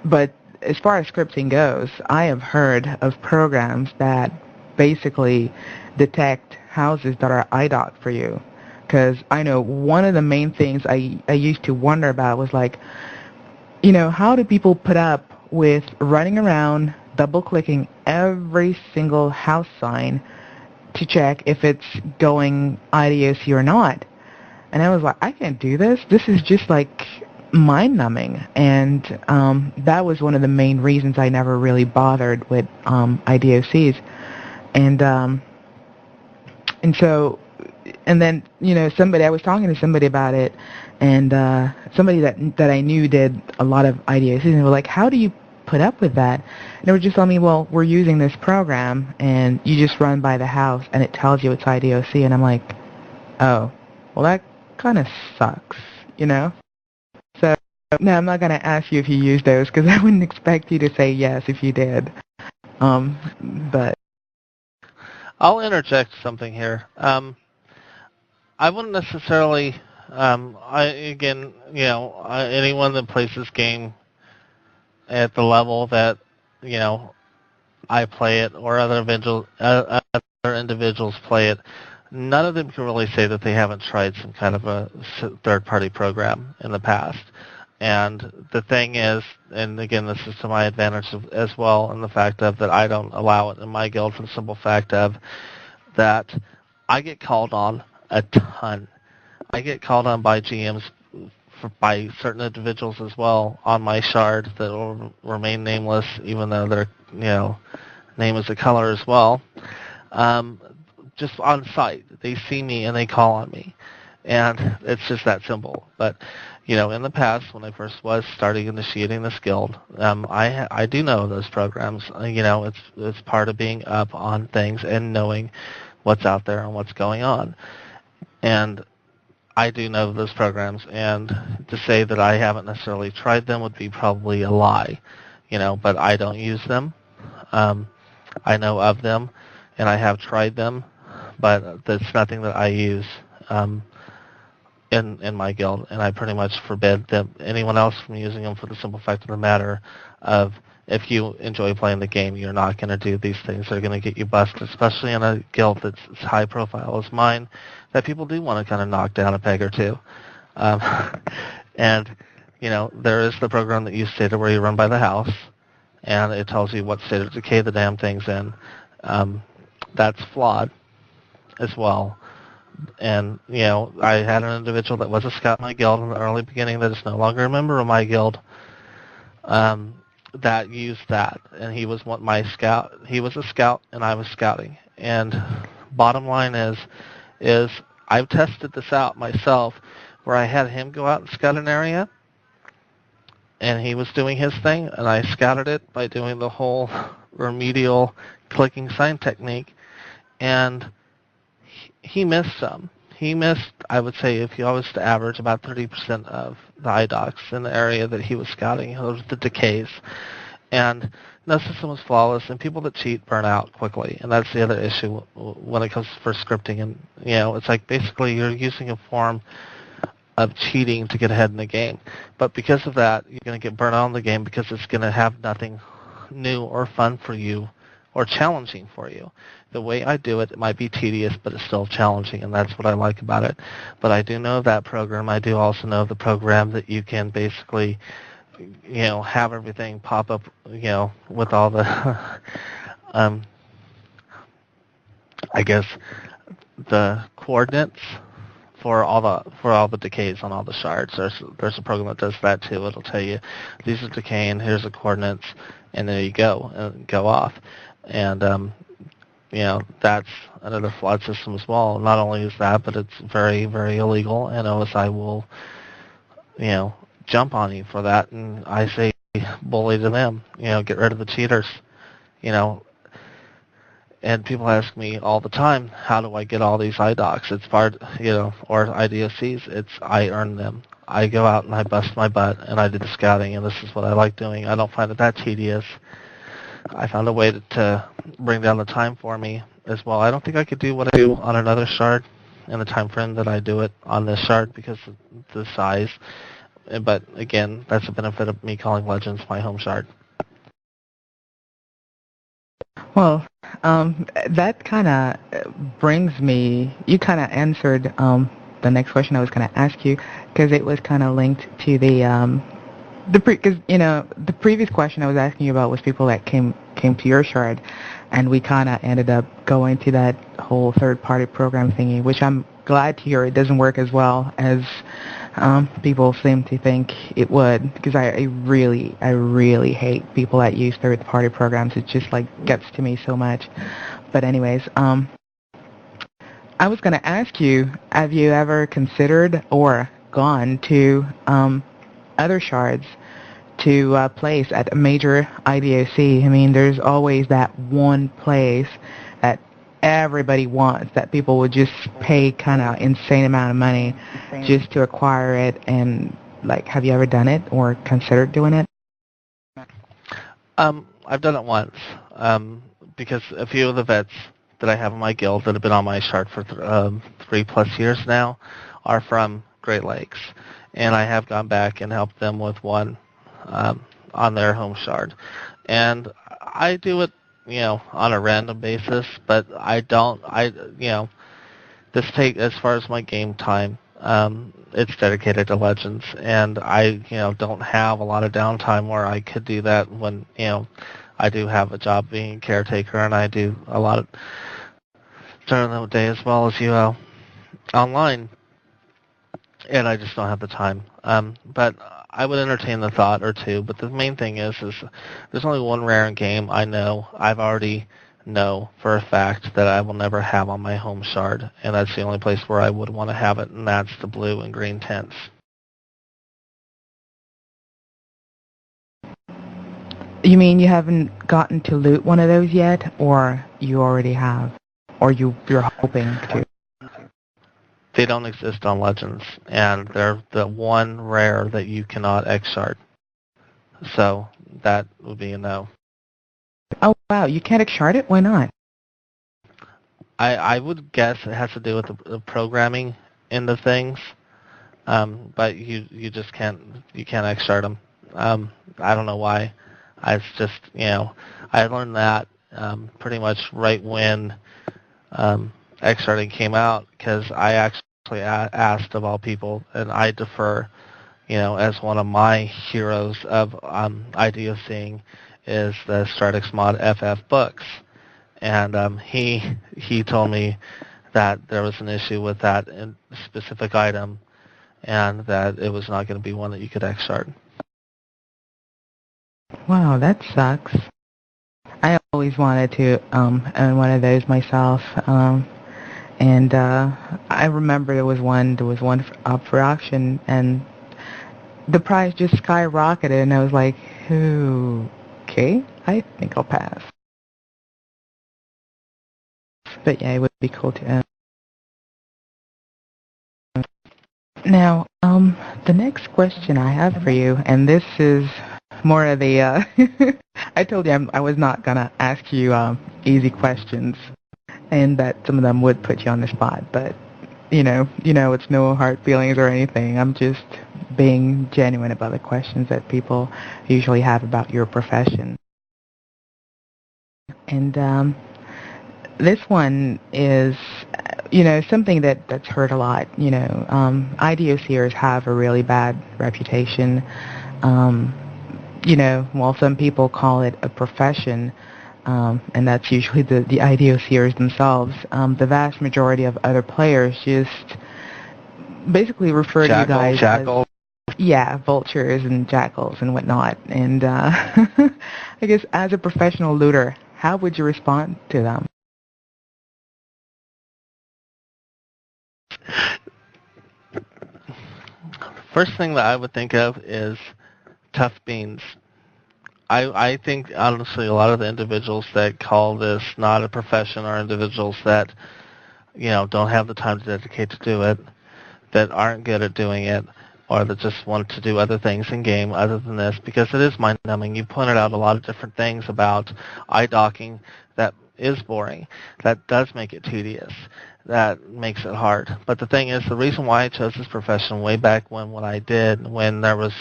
but as far as scripting goes, I have heard of programs that basically detect houses that are IDOC for you. Because I know one of the main things I used to wonder about was like, how do people put up with running around double-clicking every single house sign to check if it's going IDOC or not. And I was like, I can't do this. This is just like mind-numbing. And that was one of the main reasons I never really bothered with IDOCs. And so, and then, I was talking to somebody about it, and somebody that I knew did a lot of IDOCs, and they were like, how do you put up with that? And they were just telling me, well, we're using this program, and you just run by the house, and it tells you it's IDOC, and I'm like, oh, well, that kind of sucks, So, no, I'm not going to ask you if you use those, because I wouldn't expect you to say yes if you did. But I'll interject something here. I wouldn't necessarily, anyone that plays this game at the level that, I play it or other individuals play it, none of them can really say that they haven't tried some kind of a third-party program in the past. And the thing is, and again, this is to my advantage as well, in the fact of that I don't allow it in my guild for the simple fact of that I get called on a ton. I get called on by GMs, by certain individuals as well, on my shard that will remain nameless, even though their name is a color as well. Just on site, they see me and they call on me, and it's just that simple. But in the past, when I first was starting initiating this guild, I do know those programs. It's part of being up on things and knowing what's out there and what's going on. And I do know those programs, and to say that I haven't necessarily tried them would be probably a lie, but I don't use them. I know of them, and I have tried them, but that's nothing that I use in my guild, and I pretty much forbid anyone else from using them for the simple fact of the matter of if you enjoy playing the game, you're not going to do these things that are going to get you busted, especially in a guild that's as high profile as mine, that people do want to kind of knock down a peg or two. And, there is the program that you stated where you run by the house, and it tells you what state of decay the damn thing's in. That's flawed as well. And, I had an individual that was a scout in my guild in the early beginning that is no longer a member of my guild, that used that, and he was my scout. He was a scout, and I was scouting. And bottom line is I've tested this out myself, where I had him go out and scout an area, and he was doing his thing, and I scouted it by doing the whole remedial clicking sign technique, and he missed some. He missed, I would say, if you always to average, about 30% of the IDOCs in the area that he was scouting. Those are the decays. And no system was flawless, and people that cheat burn out quickly. And that's the other issue when it comes for scripting. And, it's like basically you're using a form of cheating to get ahead in the game. But because of that, you're going to get burnt out in the game because it's going to have nothing new or fun for you or challenging for you. The way I do it, it might be tedious, but it's still challenging, and that's what I like about it. But I do know that program. I do also know the program that you can basically, have everything pop up, with all the, I guess, the coordinates for all the decays on all the shards. There's a program that does that too. It'll tell you these are decaying, here's the coordinates, and there you go, and go off. And that's another flawed system as well. Not only is that, but it's very, very illegal, and OSI will, jump on you for that, and I say bully to them, get rid of the cheaters, and people ask me all the time, how do I get all these IDOCs? It's part, or IDOCs, it's I earn them. I go out and I bust my butt, and I do the scouting, and this is what I like doing. I don't find it that tedious. I found a way to bring down the time for me as well. I don't think I could do what I do on another shard in the time frame that I do it on this shard because of the size. But again, that's the benefit of me calling Legends my home shard. Well, that kind of brings me, you kind of answered the next question I was going to ask you, because it was kind of linked to because the previous question I was asking you about was people that came came to your shard, and we kind of ended up going to that whole third-party program thingy, which I'm glad to hear it doesn't work as well as people seem to think it would, because I really hate people that use third-party programs. It just like gets to me so much. But anyways, I was going to ask you, have you ever considered or gone to other shards to place at a major IDOC? I mean, there's always that one place that everybody wants, that people would just pay kind of insane amount of money just to acquire it. And like, have you ever done it or considered doing it? I've done it once, because a few of the vets that I have in my guild that have been on my shard for 3+ years now are from Great Lakes, and I have gone back and helped them with one on their home shard. And I do it, on a random basis, but this as far as my game time, it's dedicated to Legends, and I, don't have a lot of downtime where I could do that when, I do have a job being a caretaker, and I do a lot of during the day as well as online, and I just don't have the time. But I would entertain the thought or two. But the main thing is there's only one rare game I've already know for a fact that I will never have on my home shard, and that's the only place where I would want to have it, and that's the blue and green tents. You mean you haven't gotten to loot one of those yet, or you already have, or you're hoping to? They don't exist on Legends, and they're the one rare that you cannot X-shard. So that would be a no. Oh, wow. You can't X-shard it? Why not? I would guess it has to do with the programming end of things, but you just can't X-shard them. I don't know why. It's just, I learned that pretty much right when X-sharding came out, because I actually asked, of all people, and I defer, as one of my heroes of IDOCing is the Stratix mod FF Books, and he told me that there was an issue with that specific item, and that it was not going to be one that you could X-shard. Wow, that sucks. I always wanted to own one of those myself, and I remember there was one up for auction, and the price just skyrocketed, and I was like, okay, I think I'll pass. But yeah, it would be cool to own. Now, the next question I have for you, and this is more of the, I told you I was not going to ask you easy questions, and that some of them would put you on the spot, but, it's no hard feelings or anything. I'm just being genuine about the questions that people usually have about your profession. And this one is, something that's heard a lot. IDOCers have a really bad reputation. While some people call it a profession, and that's usually the IDOCers themselves, the vast majority of other players just basically refer to you guys jackals. as vultures and jackals and whatnot. And I guess as a professional looter, how would you respond to them? First thing that I would think of is tough beans. I think, honestly, a lot of the individuals that call this not a profession are individuals that, don't have the time to dedicate to do it, that aren't good at doing it, or that just want to do other things in game other than this, because it is mind-numbing. You pointed out a lot of different things about eye docking that is boring, that does make it tedious, that makes it hard. But the thing is, the reason why I chose this profession way back when I did, when there was,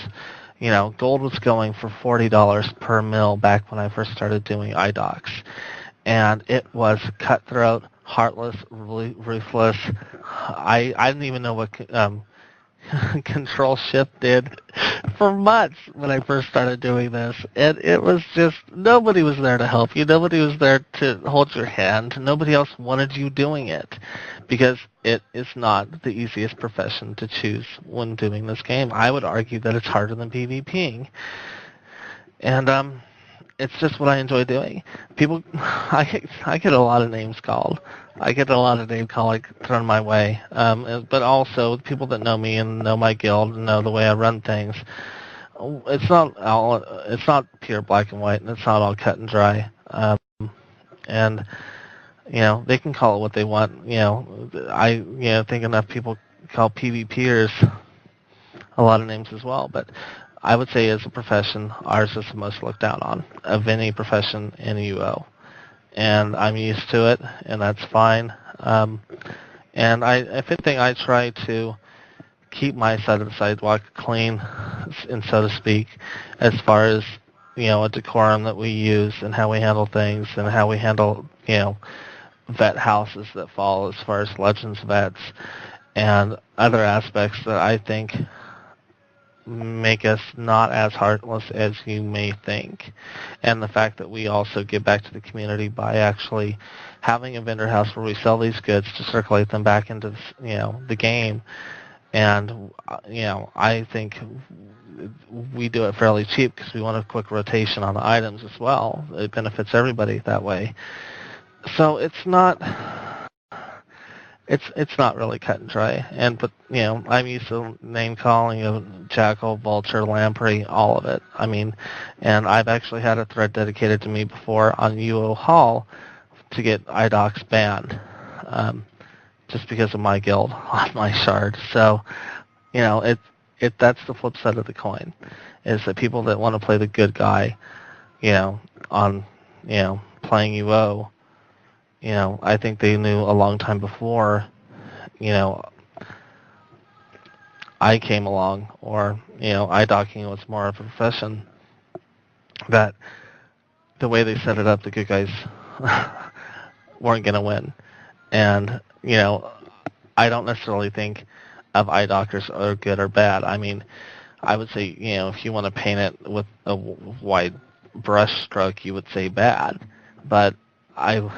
gold was going for $40 per mil back when I first started doing iDocs. And it was cutthroat, heartless, ruthless. I didn't even know what Control Shift did for months when I first started doing this. And it was just, nobody was there to help you. Nobody was there to hold your hand. Nobody else wanted you doing it because it is not the easiest profession to choose when doing this game. I would argue that it's harder than PvPing. And it's just what I enjoy doing. People, I get a lot of names called. I get a lot of name calling thrown my way. But also people that know me and know my guild and know the way I run things. It's not pure black and white, and it's not all cut and dry. And they can call it what they want. I think enough people call PvPers a lot of names as well, but I would say as a profession, ours is the most looked down on of any profession in UO. And I'm used to it, and that's fine. And if anything, I try to keep my side of the sidewalk clean, and so to speak, as far as, a decorum that we use and how we handle things and how we handle, vet houses that fall as far as Legends vets and other aspects that I think make us not as heartless as you may think. And the fact that we also give back to the community by actually having a vendor house where we sell these goods to circulate them back into the game. And I think we do it fairly cheap because we want a quick rotation on the items as well. It benefits everybody that way. So it's not really cut and dry. But I'm used to name calling of Jackal, Vulture, Lamprey, all of it. I mean, and I've actually had a thread dedicated to me before on UO Hall to get IDOCs banned, just because of my guild on my shard. So, that's the flip side of the coin, is that people that want to play the good guy, on playing UO. I think they knew a long time before, I came along, or, iDocking was more of a profession, that the way they set it up, the good guys weren't going to win. And, I don't necessarily think of iDockers are good or bad. I mean, I would say, if you want to paint it with a wide brush stroke, you would say bad. But I'd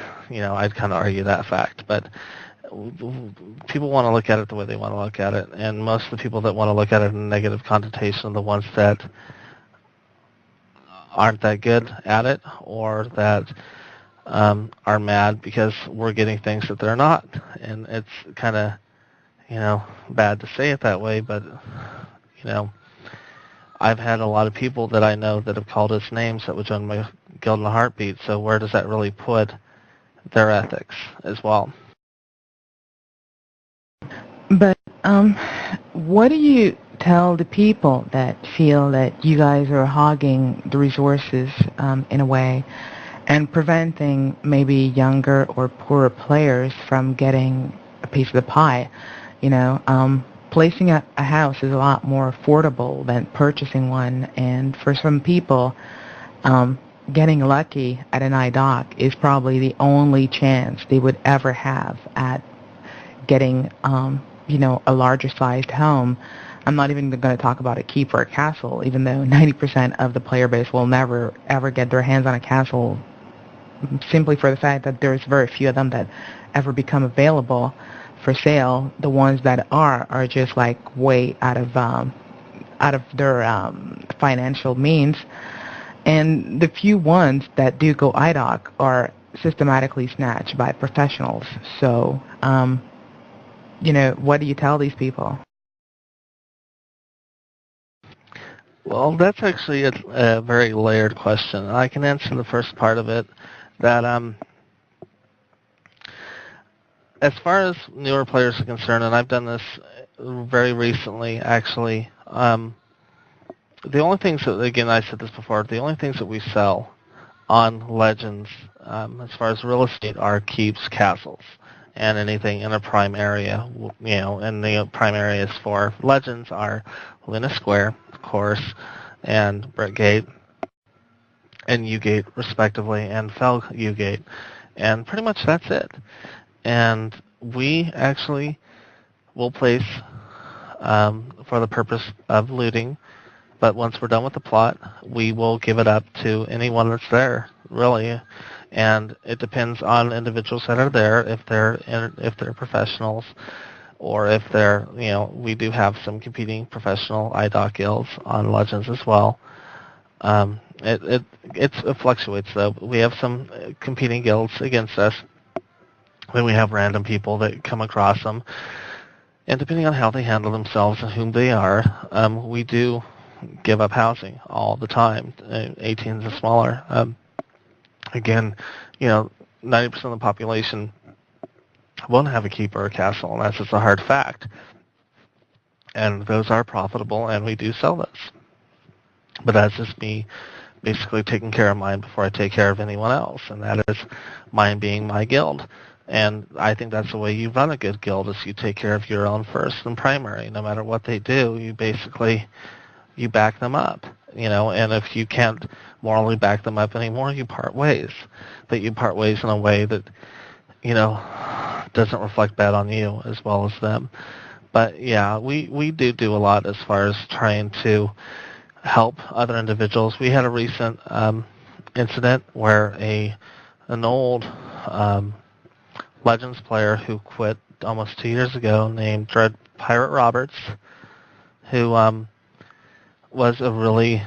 kind of argue that fact, but people want to look at it the way they want to look at it, and most of the people that want to look at it in a negative connotation are the ones that aren't that good at it, or that are mad because we're getting things that they're not, and it's kind of, bad to say it that way, but, I've had a lot of people that I know that have called us names that would join my guild in a heartbeat, so where does that really put their ethics as well? But what do you tell the people that feel that you guys are hogging the resources in a way and preventing maybe younger or poorer players from getting a piece of the pie? Placing a house is a lot more affordable than purchasing one, and for some people, getting lucky at an iDock is probably the only chance they would ever have at getting, a larger sized home. I'm not even going to talk about a keep or a castle, even though 90% of the player base will never, ever get their hands on a castle, simply for the fact that there's very few of them that ever become available for sale. The ones that are just like way out of their financial means. And the few ones that do go iDock are systematically snatched by professionals. So, what do you tell these people? Well, that's actually a very layered question. I can answer the first part of it, that as far as newer players are concerned, and I've done this very recently, actually, the only things that, again, I said this before, the only things that we sell on Legends, as far as real estate, are keeps, castles, and anything in a prime area. And the prime areas for Legends are Luna Square, of course, and Brickgate, and U-Gate, respectively, and FAL U-Gate. And pretty much that's it. And we actually will place for the purpose of looting. But once we're done with the plot, we will give it up to anyone that's there, really. And it depends on individuals that are there, if they're professionals, or if they're, we do have some competing professional IDOC guilds on Legends as well. It fluctuates though. We have some competing guilds against us. Then we have random people that come across them, and depending on how they handle themselves and whom they are, we do give up housing all the time, 18s and smaller. Again, 90% of the population won't have a keep or a castle, and that's just a hard fact. And those are profitable, and we do sell those. But that's just me basically taking care of mine before I take care of anyone else, and that is mine being my guild. And I think that's the way you run a good guild, is you take care of your own first and primary. No matter what they do, you back them up, and if you can't morally back them up anymore, you part ways. But you part ways in a way that, doesn't reflect bad on you as well as them. But yeah, we do a lot as far as trying to help other individuals. We had a recent incident where an old Legends player who quit almost 2 years ago, named Dread Pirate Roberts, who was a really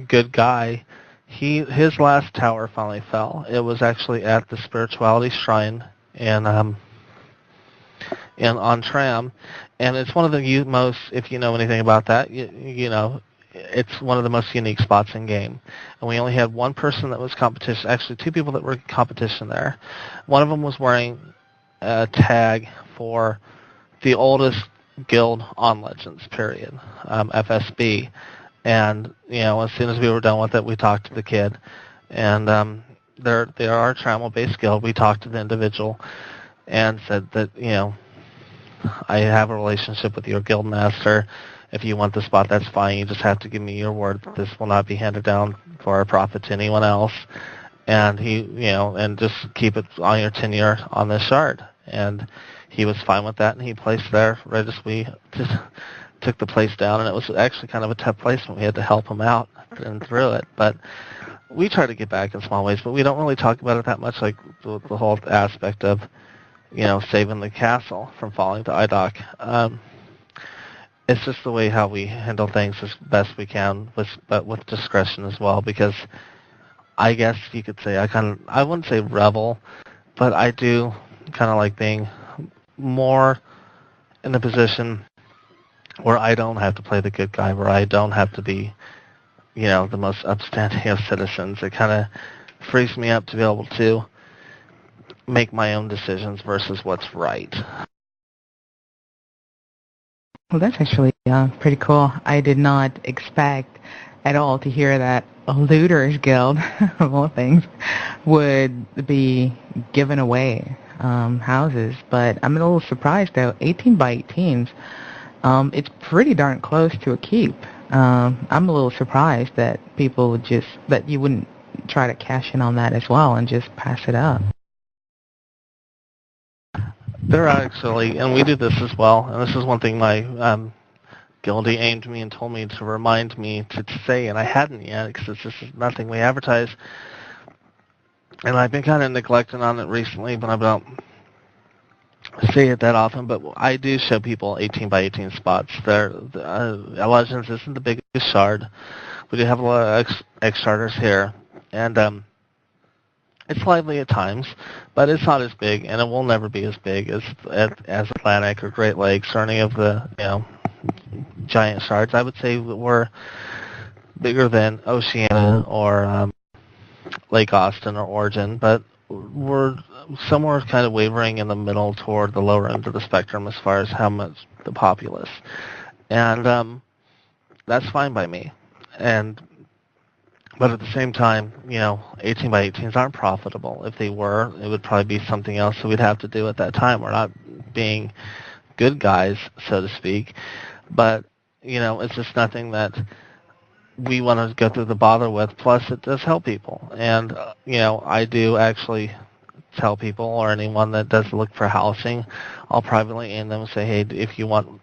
good guy. His last tower finally fell. It was actually at the Spirituality Shrine in on Tram, and it's one of the most, if you know anything about that, it's one of the most unique spots in game. And we only had one person that was competition, actually two people that were competition there. One of them was wearing a tag for the oldest guild on Legends, period, FSB. And, as soon as we were done with it, we talked to the kid. And they are a Trammel-based guild. We talked to the individual and said that, I have a relationship with your guild master. If you want the spot, that's fine. You just have to give me your word that this will not be handed down for a profit to anyone else. And and just keep it on your tenure on this shard. And he was fine with that, and he placed there right as we just took the place down. And it was actually kind of a tough placement. We had to help him out and through it. But we try to get back in small ways, but we don't really talk about it that much, like the whole aspect of, saving the castle from falling to IDOC. It's just the way how we handle things as best we can, but with discretion as well, because I guess you could say I wouldn't say rebel, but I do kind of like being more in a position where I don't have to play the good guy, where I don't have to be, the most upstanding of citizens. It kind of frees me up to be able to make my own decisions versus what's right. Well, that's actually pretty cool. I did not expect at all to hear that a looters guild, of all things, would be giving away houses. But I'm a little surprised, though. 18 by 18s, it's pretty darn close to a keep. I'm a little surprised that people would that you wouldn't try to cash in on that as well and just pass it up. There are actually, and we do this as well, and this is one thing my guildie aimed me and told me to remind me to say, and I hadn't yet, because it's just nothing we advertise. And I've been kind of neglecting on it recently, but I don't say it that often, but I do show people 18 by 18 spots. Legends isn't the biggest shard. We do have a lot of X-sharders here, and it's lively at times, but it's not as big, and it will never be as big as Atlantic or Great Lakes or any of the giant shards. I would say we're bigger than Oceania or Lake Austin or Origin, but we're somewhere kind of wavering in the middle toward the lower end of the spectrum as far as how much the populace, and that's fine by me. But at the same time, 18 by 18s aren't profitable. If they were, it would probably be something else that we'd have to do at that time. We're not being good guys, so to speak. But, it's just nothing that we want to go through the bother with. Plus, it does help people. And, I do actually tell people, or anyone that does look for housing, I'll privately aim them and say, hey, if you want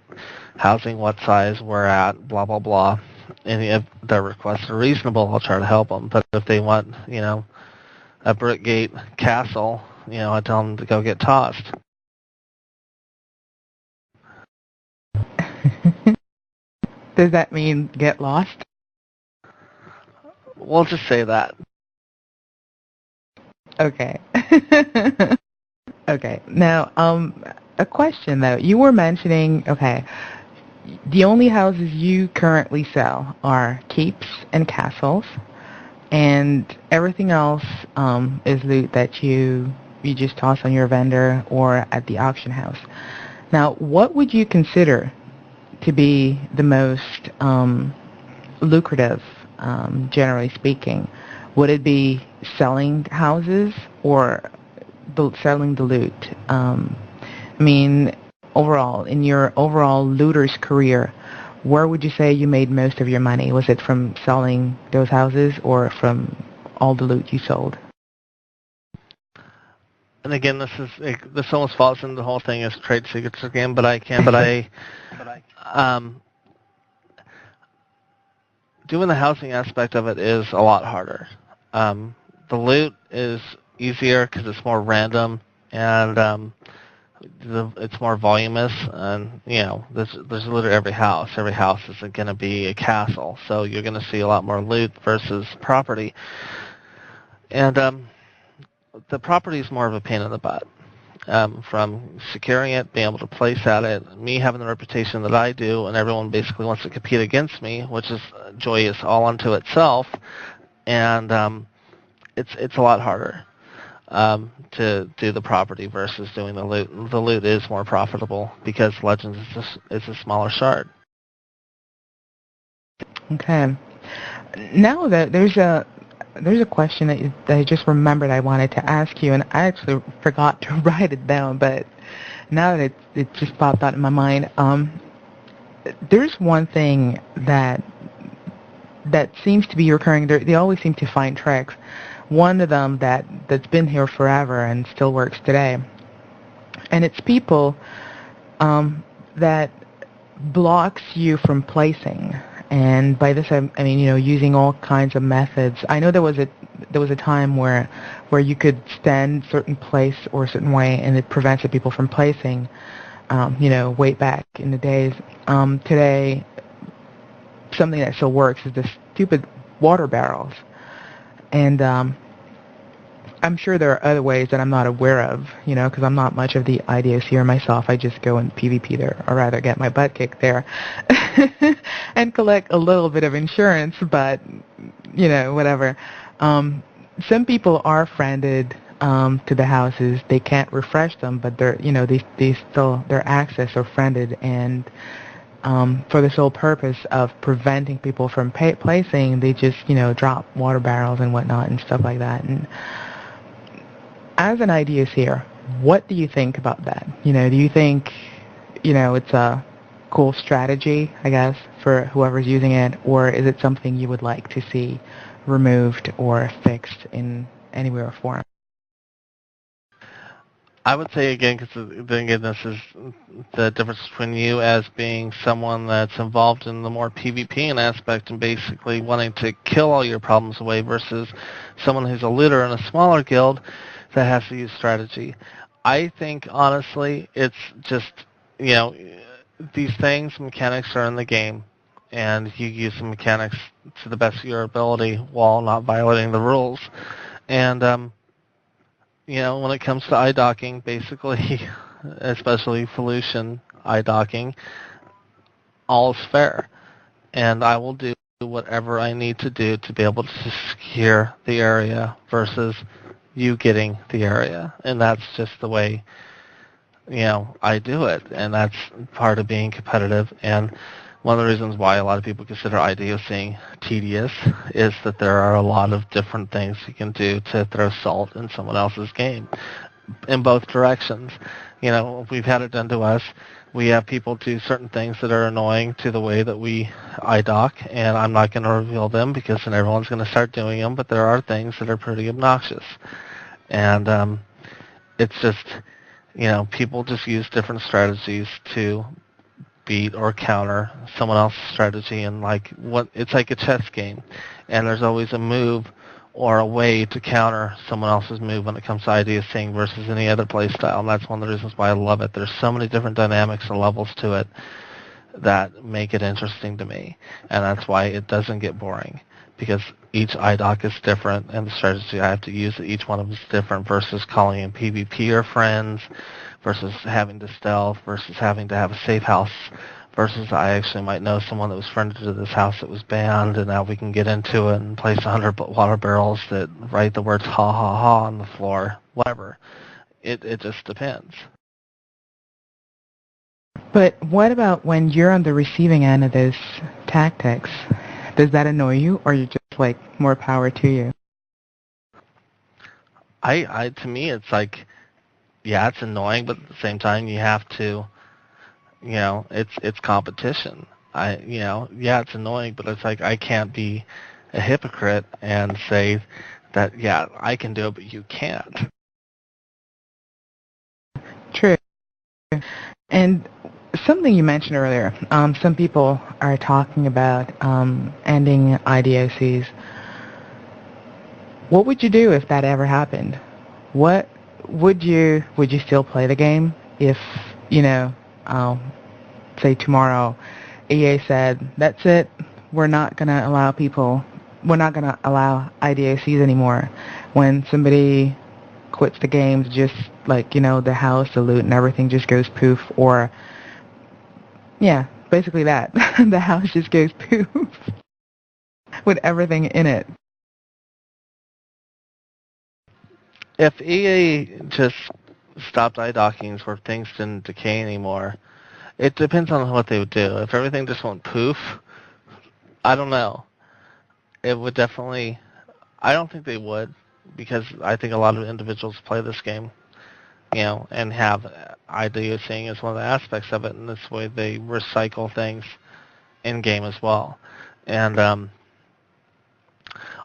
housing, what size, where at, blah, blah, blah. And if their requests are reasonable, I'll try to help them. But if they want, a brick gate castle, I tell them to go get tossed. Does that mean get lost? We'll just say that. Okay. Okay. Now, a question though. You were mentioning, okay, the only houses you currently sell are keeps and castles, and everything else is loot that you just toss on your vendor or at the auction house. Now, what would you consider to be the most lucrative, generally speaking? Would it be selling houses or selling the loot? I mean, overall, in your overall looter's career, where would you say you made most of your money? Was it from selling those houses or from all the loot you sold? And again, this almost falls into the whole thing as trade secrets again, but I can say, doing the housing aspect of it is a lot harder. The loot is easier because it's more random and it's more voluminous, and there's loot at every house. Every house isn't going to be a castle, so you're going to see a lot more loot versus property. And the property is more of a pain in the butt. From securing it, being able to place at it, me having the reputation that I do, and everyone basically wants to compete against me, which is joyous all unto itself, and it's a lot harder to do the property versus doing the loot. The loot is more profitable because Legends is a smaller shard. Okay. Now that there's a question that I just remembered I wanted to ask you, and I actually forgot to write it down, but now that it just popped out in my mind. There's one thing that seems to be recurring. They always seem to find tricks. One of them that's been here forever and still works today, and it's people that blocks you from placing. And by this I mean using all kinds of methods. I know there was a time where you could stand certain place or a certain way, and it prevented people from placing. Way back in the days. Today, something that still works is the stupid water barrels. And I'm sure there are other ways that I'm not aware of, because I'm not much of the IDOCer myself. I just go and PvP there, or rather get my butt kicked there, and collect a little bit of insurance, but, whatever. Some people are friended to the houses. They can't refresh them, but they're, they still, their access are friended, and for the sole purpose of preventing people from placing, they just, drop water barrels and whatnot and stuff like that. And as an IDOCer, what do you think about that? Do you think, it's a cool strategy, I guess, for whoever's using it, or is it something you would like to see removed or fixed in any way or form? I would say again, because this is the difference between you as being someone that's involved in the more PvP aspect and basically wanting to kill all your problems away versus someone who's a looter in a smaller guild that has to use strategy. I think, honestly, it's just, these things, mechanics are in the game, and you use the mechanics to the best of your ability while not violating the rules. And, when it comes to eye-docking, basically, especially Felucian eye-docking, all is fair. And I will do whatever I need to do to be able to secure the area versus you getting the area. And that's just the way, I do it. And that's part of being competitive. And one of the reasons why a lot of people consider IDOCing tedious is that there are a lot of different things you can do to throw salt in someone else's game in both directions. We've had it done to us. We have people do certain things that are annoying to the way that we IDOC, and I'm not going to reveal them because then everyone's going to start doing them, but there are things that are pretty obnoxious. And it's just, people just use different strategies to beat or counter someone else's strategy, and like what it's like a chess game, and there's always a move or a way to counter someone else's move when it comes to idea seeing versus any other play style, and that's one of the reasons why I love it. There's so many different dynamics and levels to it that make it interesting to me, and that's why it doesn't get boring, because each IDOC is different, and the strategy I have to use at each one of them is different versus calling in PvP or friends, versus having to stealth, versus having to have a safe house, versus I actually might know someone that was friended to this house that was banned, and now we can get into it and place 100 water barrels that write the words ha ha ha on the floor, whatever. It just depends. But what about when you're on the receiving end of those tactics? Does that annoy you, or you just like more power to you? To me, it's like, yeah, it's annoying, but at the same time, you have to, it's competition. Yeah, it's annoying, but it's like I can't be a hypocrite and say that, yeah, I can do it, but you can't. True. And something you mentioned earlier, some people are talking about ending IDOCs. What would you do if that ever happened? What would you still play the game if, say tomorrow EA said, that's it, we're not going to allow IDOCs anymore. When somebody quits the game, just like, the house, the loot and everything just goes poof, or yeah, basically that. The house just goes poof with everything in it. If EA just stopped iDockings where things didn't decay anymore, it depends on what they would do. If everything just went poof, I don't know. It would definitely, I don't think they would, because I think a lot of individuals play this game, and have idea seeing as one of the aspects of it, and this way they recycle things in-game as well. And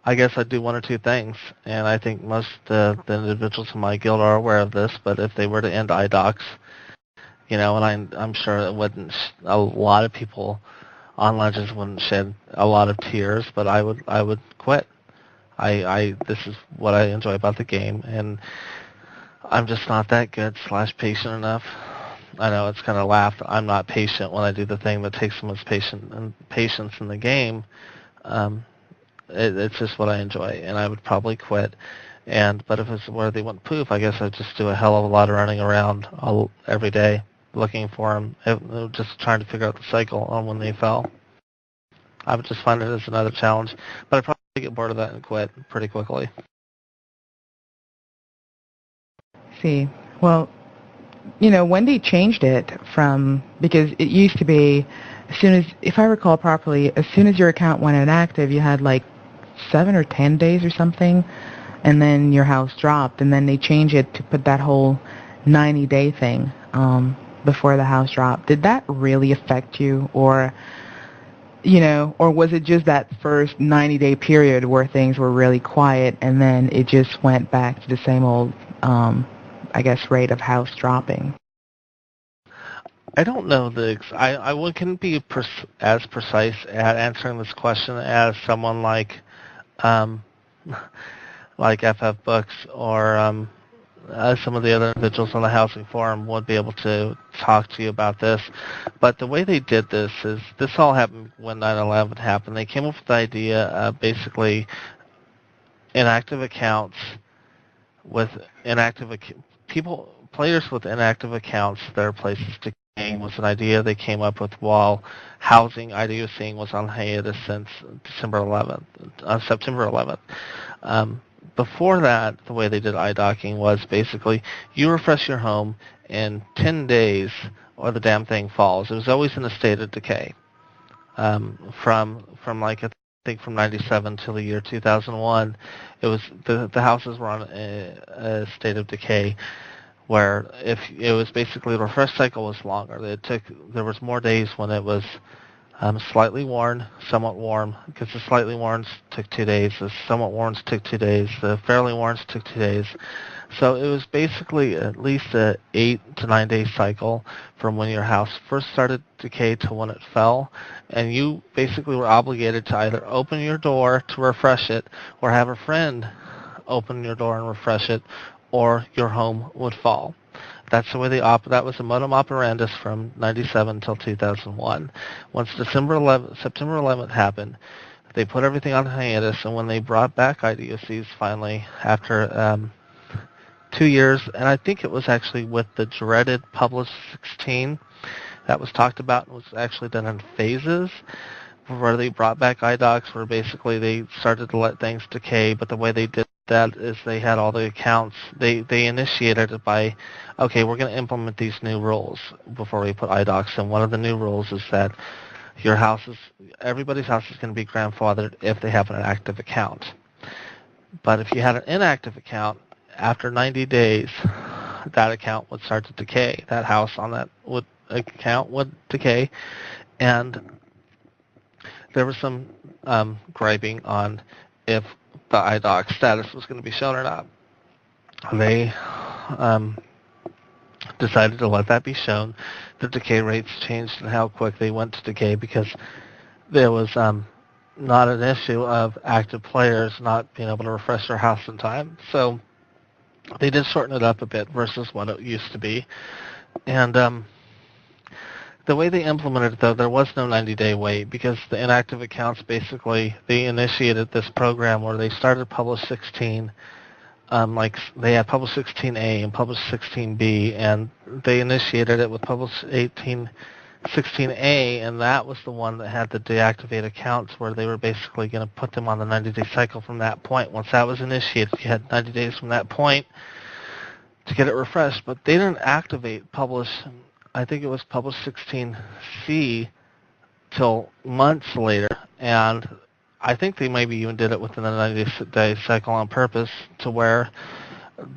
I guess I'd do one or two things, and I think most the individuals in my guild are aware of this, but if they were to end iDocs, and I'm sure it wouldn't, a lot of people on Legends wouldn't shed a lot of tears, but I would quit. This is what I enjoy about the game, and I'm just not that good / patient enough. I know it's kind of laughed. I'm not patient when I do the thing that takes so much patience in the game. It's just what I enjoy, and I would probably quit. But if it's where they went poof, I guess I'd just do a hell of a lot of running around every day looking for them, just trying to figure out the cycle on when they fell. I would just find it as another challenge, but I'd probably get bored of that and quit pretty quickly. See, well, Wendy changed it because it used to be, as soon as, if I recall properly, as soon as your account went inactive, you had like 7 or 10 days or something, and then your house dropped, and then they changed it to put that whole 90-day thing before the house dropped. Did that really affect you, or was it just that first 90-day period where things were really quiet, and then it just went back to the same old, I guess, rate of house dropping? I don't know I wouldn't be as precise at answering this question as someone like FF Books or some of the other individuals on the housing forum would be able to talk to you about this. But the way they did this is, this all happened when 9/11 happened. They came up with the idea of basically inactive accounts with players with inactive accounts, their places to game was an idea they came up with while housing IDOCing was on hiatus since September 11th. Before that, the way they did iDocking was basically you refresh your home in 10 days or the damn thing falls. It was always in a state of decay. From like I think from 97 till the year 2001, it was the houses were on a state of decay, where if it was basically the refresh cycle was longer. There was more days when it was slightly worn, somewhat warm, because the slightly worns took 2 days, the somewhat worns took 2 days, the fairly worns took 2 days, So it was basically at least a 8 to 9 day cycle from when your house first started to decay to when it fell, and you basically were obligated to either open your door to refresh it or have a friend open your door and refresh it, or your home would fall. That's the way that was the modum operandus from 97 until 2001. Once September 11th happened, they put everything on hiatus, and when they brought back IDOCs finally after 2 years, and I think it was actually with the dreaded Publish 16 that was talked about and was actually done in phases, where they brought back iDocs, where basically they started to let things decay, but the way they did that is they had all the accounts. They initiated it by, okay, we're going to implement these new rules before we put iDocs, and one of the new rules is that everybody's house is going to be grandfathered if they have an active account. But if you had an inactive account, after 90 days, that account would start to decay. That house on that account would decay, and there was some griping on if the iDoc status was going to be shown or not. They decided to let that be shown. The decay rates changed and how quick they went to decay because there was not an issue of active players not being able to refresh their house in time. So they did shorten it up a bit versus what it used to be. And the way they implemented it, though, there was no 90-day wait because the inactive accounts basically, they initiated this program where they started Publish 16, like they had Publish 16A and Publish 16B, and they initiated it with Publish 16A, and that was the one that had the deactivate accounts where they were basically going to put them on the 90-day cycle from that point. Once that was initiated, you had 90 days from that point to get it refreshed, but they didn't activate Publish, I think it was Publish 16C, till months later, and I think they maybe even did it within the 90-day cycle on purpose to where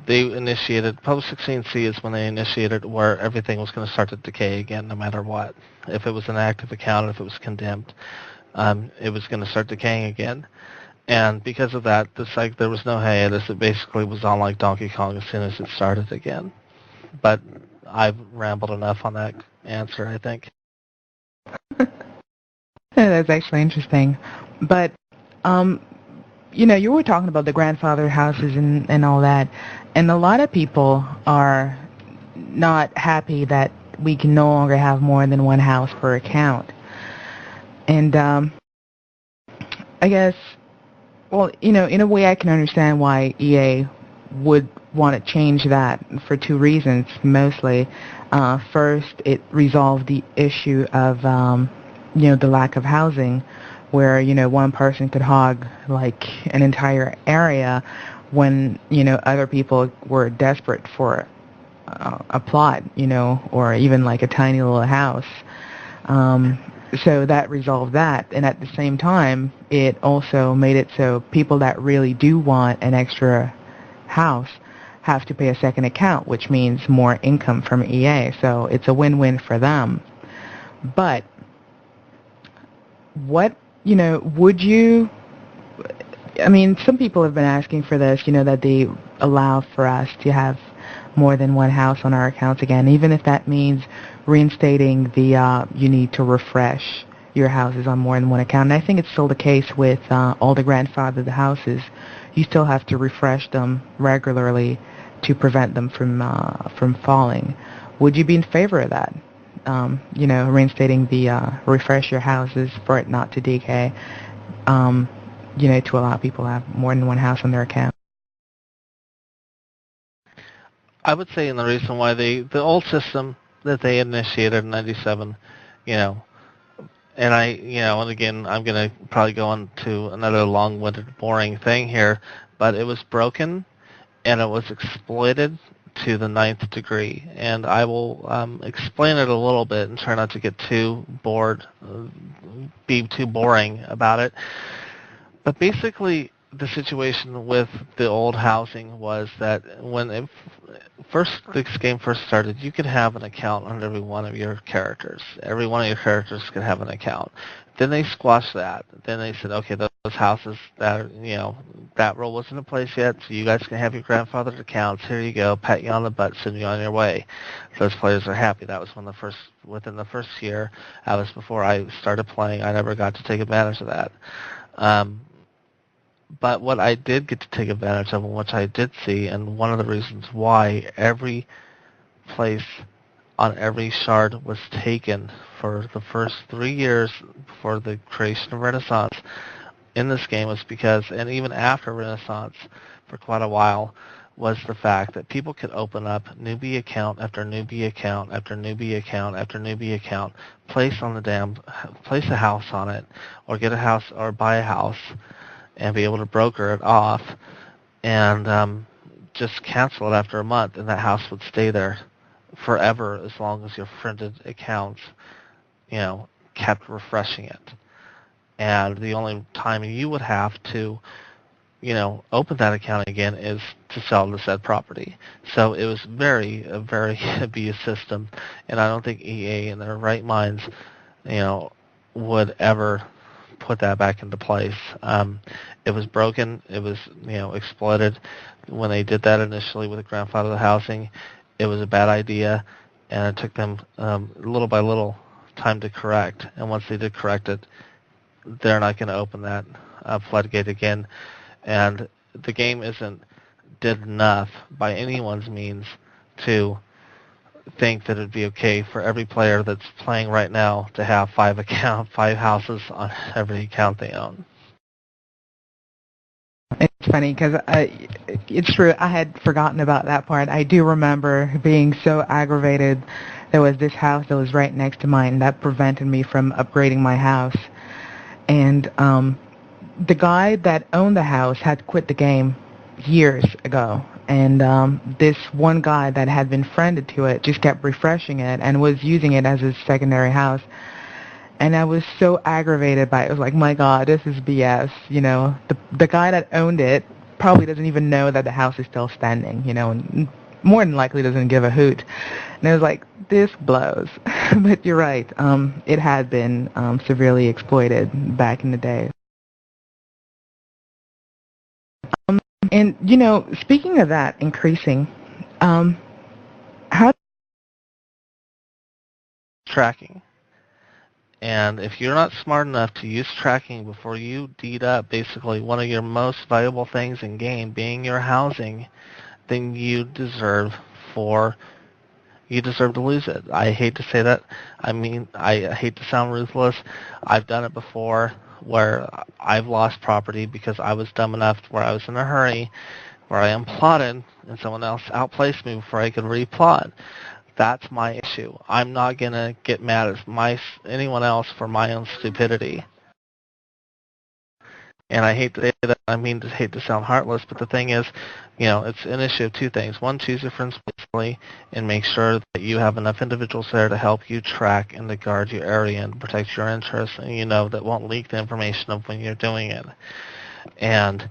they initiated, Publish 16C is when they initiated where everything was going to start to decay again no matter what. If it was an active account, if it was condemned, it was going to start decaying again. And because of that, there was no hiatus. It basically was on like Donkey Kong as soon as it started again. But I've rambled enough on that answer, I think. That's actually interesting. But, you were talking about the grandfather houses and all that, and a lot of people are not happy that we can no longer have more than one house per account. And I guess, well, in a way I can understand why EA would want to change that for two reasons, mostly. First, it resolved the issue of, the lack of housing, where, one person could hog, like, an entire area when, other people were desperate for a plot, or even, like, a tiny little house. So that resolved that. And at the same time, it also made it so people that really do want an extra house have to pay a second account, which means more income from EA. So it's a win-win for them. But what, would you, some people have been asking for this, that they allow for us to have more than one house on our accounts again, even if that means reinstating the you need to refresh your houses on more than one account. And I think it's still the case with all the grandfathered houses. You still have to refresh them regularly to prevent them from falling. Would you be in favor of that? Reinstating the refresh your houses for it not to decay, to allow people to have more than one house on their account. I would say, and the reason why the old system that they initiated in 97, and and again, I'm going to probably go on to another long-winded, boring thing here, but it was broken and it was exploited to the 9th degree. And I will explain it a little bit and try not to get too bored, be too boring about it. But basically, the situation with the old housing was that when this game first started, you could have an account on every one of your characters. Every one of your characters could have an account. Then they squashed that. Then they said, okay, those houses that rule wasn't in place yet, so you guys can have your grandfathered accounts. Here you go, pat you on the butt, send you on your way. Those players are happy. That was within the first year. That was before I started playing. I never got to take advantage of that. But what I did get to take advantage of, and which I did see, and one of the reasons why every place on every shard was taken for the first 3 years before the creation of Renaissance in this game was because, and even after Renaissance for quite a while, was the fact that people could open up newbie account after newbie account after newbie account after newbie account, place a house on it, or get a house or buy a house, and be able to broker it off, and just cancel it after a month, and that house would stay there forever as long as your friended accounts, kept refreshing it. And the only time you would have to, open that account again is to sell the said property. So it was a very abuse system, and I don't think EA in their right minds, would ever put that back into place. It was broken. It was, exploited. When they did that initially with the grandfather housing, it was a bad idea, and it took them little by little time to correct. And once they did correct it, they're not going to open that floodgate again. And the game did enough by anyone's means to think that it'd be okay for every player that's playing right now to have 5 houses on every account they own. It's funny because it's true. I had forgotten about that part. I do remember being so aggravated. There was this house that was right next to mine that prevented me from upgrading my house. And the guy that owned the house had quit the game years ago. And this one guy that had been friended to it just kept refreshing it and was using it as his secondary house. And I was so aggravated by it. It was like, my God, this is BS. The guy that owned it probably doesn't even know that the house is still standing, and more than likely doesn't give a hoot. And I was like, this blows. But you're right. It had been severely exploited back in the day. And, speaking of that increasing, how... Tracking. And if you're not smart enough to use tracking before you deed up basically one of your most valuable things in game, being your housing, then you deserve to lose it. I hate to say that. I hate to sound ruthless. I've done it before where I've lost property because I was dumb enough where I was in a hurry, where I unplotted and someone else outplaced me before I could replot. That's my issue. I'm not going to get mad at anyone else for my own stupidity. And I hate to say that, hate to sound heartless, but the thing is, it's an issue of two things. One, choose your friends wisely and make sure that you have enough individuals there to help you track and to guard your area and protect your interests, and that won't leak the information of when you're doing it. And,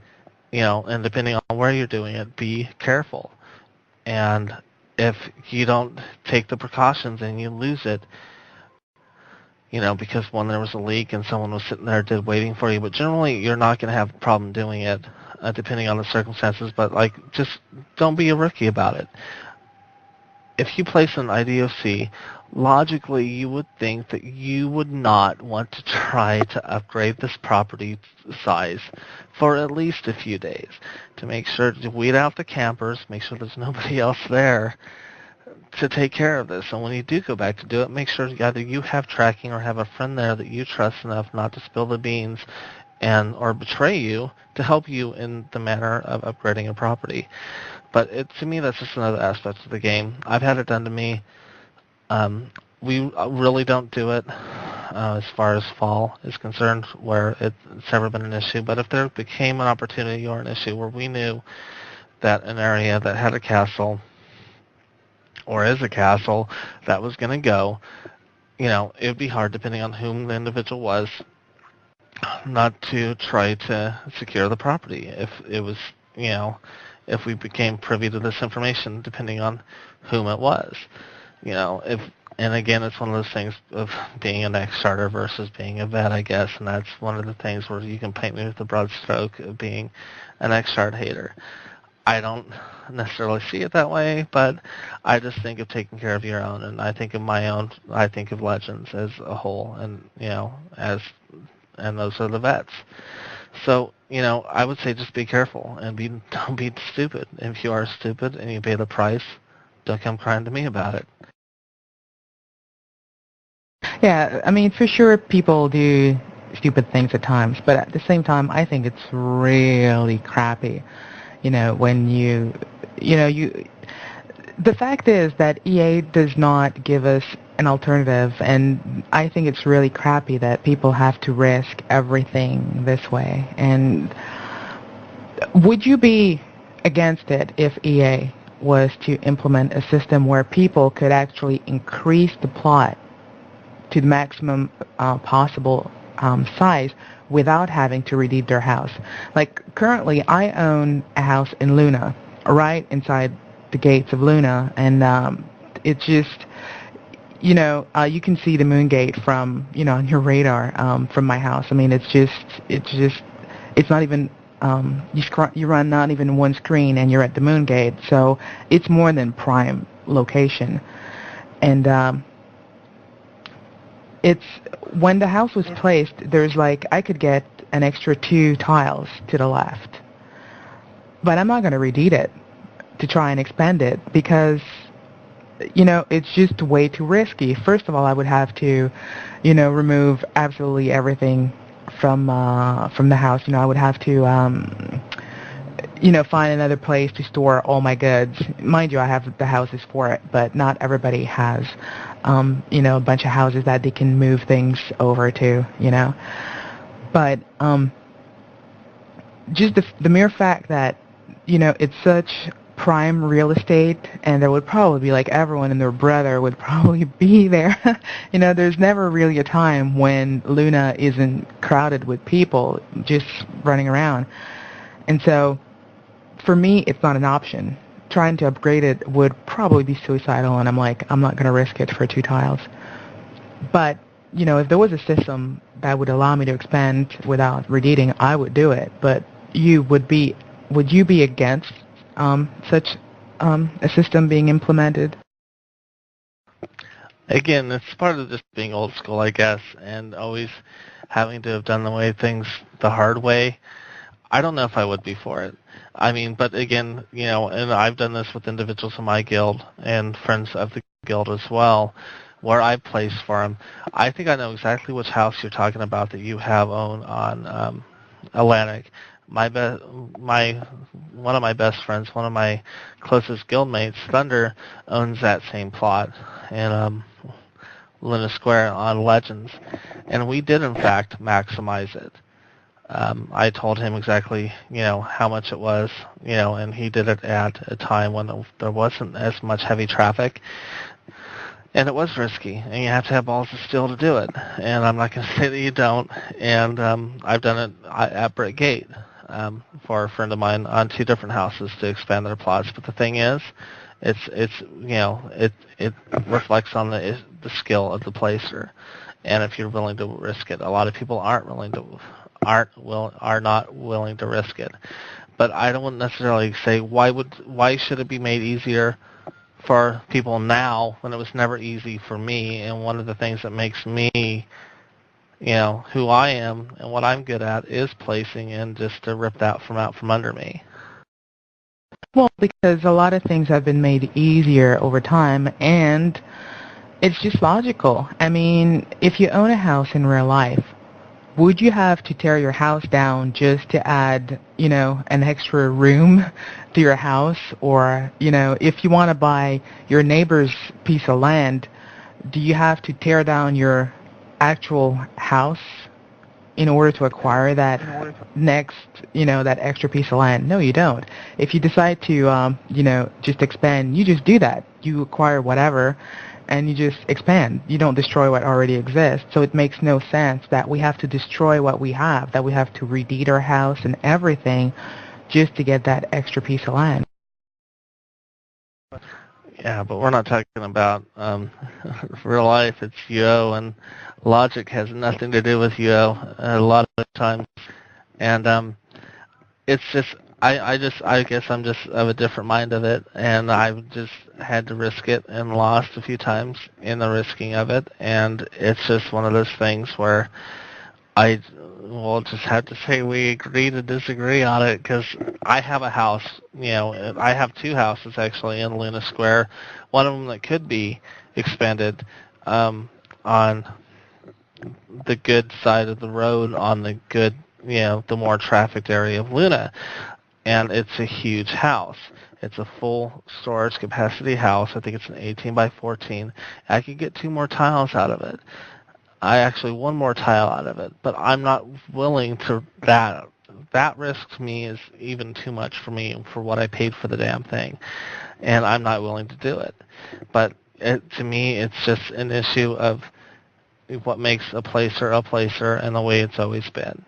and depending on where you're doing it, be careful. And if you don't take the precautions and you lose it, because there was a leak and someone was sitting there waiting for you, but generally you're not going to have a problem doing it, depending on the circumstances, but just don't be a rookie about it. If you place an IDOC, logically you would think that you would not want to try to upgrade this property size for at least a few days to make sure to weed out the campers, make sure there's nobody else there to take care of this. And when you do go back to do it, make sure either you have tracking or have a friend there that you trust enough not to spill the beans or betray you to help you in the manner of upgrading a property. But to me, that's just another aspect of the game. I've had it done to me. We really don't do it as far as FAL is concerned, where it's never been an issue. But if there became an opportunity or an issue where we knew that an area that had a castle or is a castle that was going to go, it would be hard, depending on whom the individual was, not to try to secure the property if it was, you know, if we became privy to this information, depending on whom it was. You know, if and again, it's one of those things of being an ex-starter versus being a vet, I guess, and that's one of the things where you can paint me with a broad stroke of being an ex-start hater. I don't necessarily see it that way, but I just think of taking care of your own, and I think of my own. I think of Legends as a whole, and and those are the vets. So I would say just be careful and don't be stupid. If you are stupid and you pay the price, don't come crying to me about it. Yeah, I mean, for sure, people do stupid things at times, but at the same time, I think it's really crappy. When the fact is that EA does not give us an alternative, and I think it's really crappy that people have to risk everything this way. And would you be against it if EA was to implement a system where people could actually increase the plot to the maximum possible size without having to redeem their house? Like currently, I own a house in Luna, right inside the gates of Luna, and it's just, you can see the moon gate from, on your radar from my house. I mean, it's not even, you run not even one screen and you're at the moon gate, so it's more than prime location. And it's when the house was placed, there's like I could get an extra 2 tiles to the left, but I'm not going to redeed it to try and expand it because it's just way too risky. First of all, I would have to remove absolutely everything from the house. I would have to find another place to store all my goods. Mind you, I have the houses for it, but not everybody has a bunch of houses that they can move things over to, But just the mere fact that, it's such prime real estate, and there would probably be like everyone and their brother would probably be there. There's never really a time when Luna isn't crowded with people just running around. And so, for me, it's not an option. Trying to upgrade it would probably be suicidal, and I'm not going to risk it for 2 tiles. But, if there was a system that would allow me to expand without redeeming, I would do it. But would you be against such a system being implemented? Again, it's part of just being old school, I guess, and always having to have done things the hard way. I don't know if I would be for it. I mean, but again, and I've done this with individuals in my guild and friends of the guild as well, where I place for them. I think I know exactly which house you're talking about that you have owned on Atlantic. One of my best friends, one of my closest guildmates, Thunder, owns that same plot in Luna Square on Legends, and we did in fact maximize it. I told him exactly, how much it was, and he did it at a time when there wasn't as much heavy traffic, and it was risky, and you have to have balls of steel to do it. And I'm not going to say that you don't. And I've done it at Brick Gate for a friend of mine on 2 different houses to expand their plots. But the thing is, it reflects on the skill of the placer, and if you're willing to risk it. A lot of people are not willing to risk it. But I don't necessarily say why should it be made easier for people now when it was never easy for me. And one of the things that makes me who I am and what I'm good at is placing, and just to rip that out from under me. Well, because a lot of things have been made easier over time, and it's just logical. I mean, if you own a house in real life, would you have to tear your house down just to add, an extra room to your house? Or, if you want to buy your neighbor's piece of land, do you have to tear down your actual house in order to acquire that next, that extra piece of land? No, you don't. If you decide to, just expand, you just do that. You acquire whatever, and you just expand. You don't destroy what already exists. So it makes no sense that we have to destroy what we have, that we have to redeed our house and everything just to get that extra piece of land. Yeah, but we're not talking about real life. It's UO, and logic has nothing to do with UO a lot of times. And it's just, I guess I'm just of a different mind of it, and I've just had to risk it and lost a few times in the risking of it, and it's just one of those things where I will just have to say we agree to disagree on it, because I have a house, I have two houses actually in Luna Square, one of them that could be expanded on the good side of the road, on the good, the more trafficked area of Luna, and it's a huge house. It's a full storage capacity house. I think it's an 18 by 14. I could get 2 more tiles out of it. I actually 1 more tile out of it, but I'm not willing to that. That risk to me is even too much for me for what I paid for the damn thing, and I'm not willing to do it. But to me, it's just an issue of what makes a placer, and the way it's always been.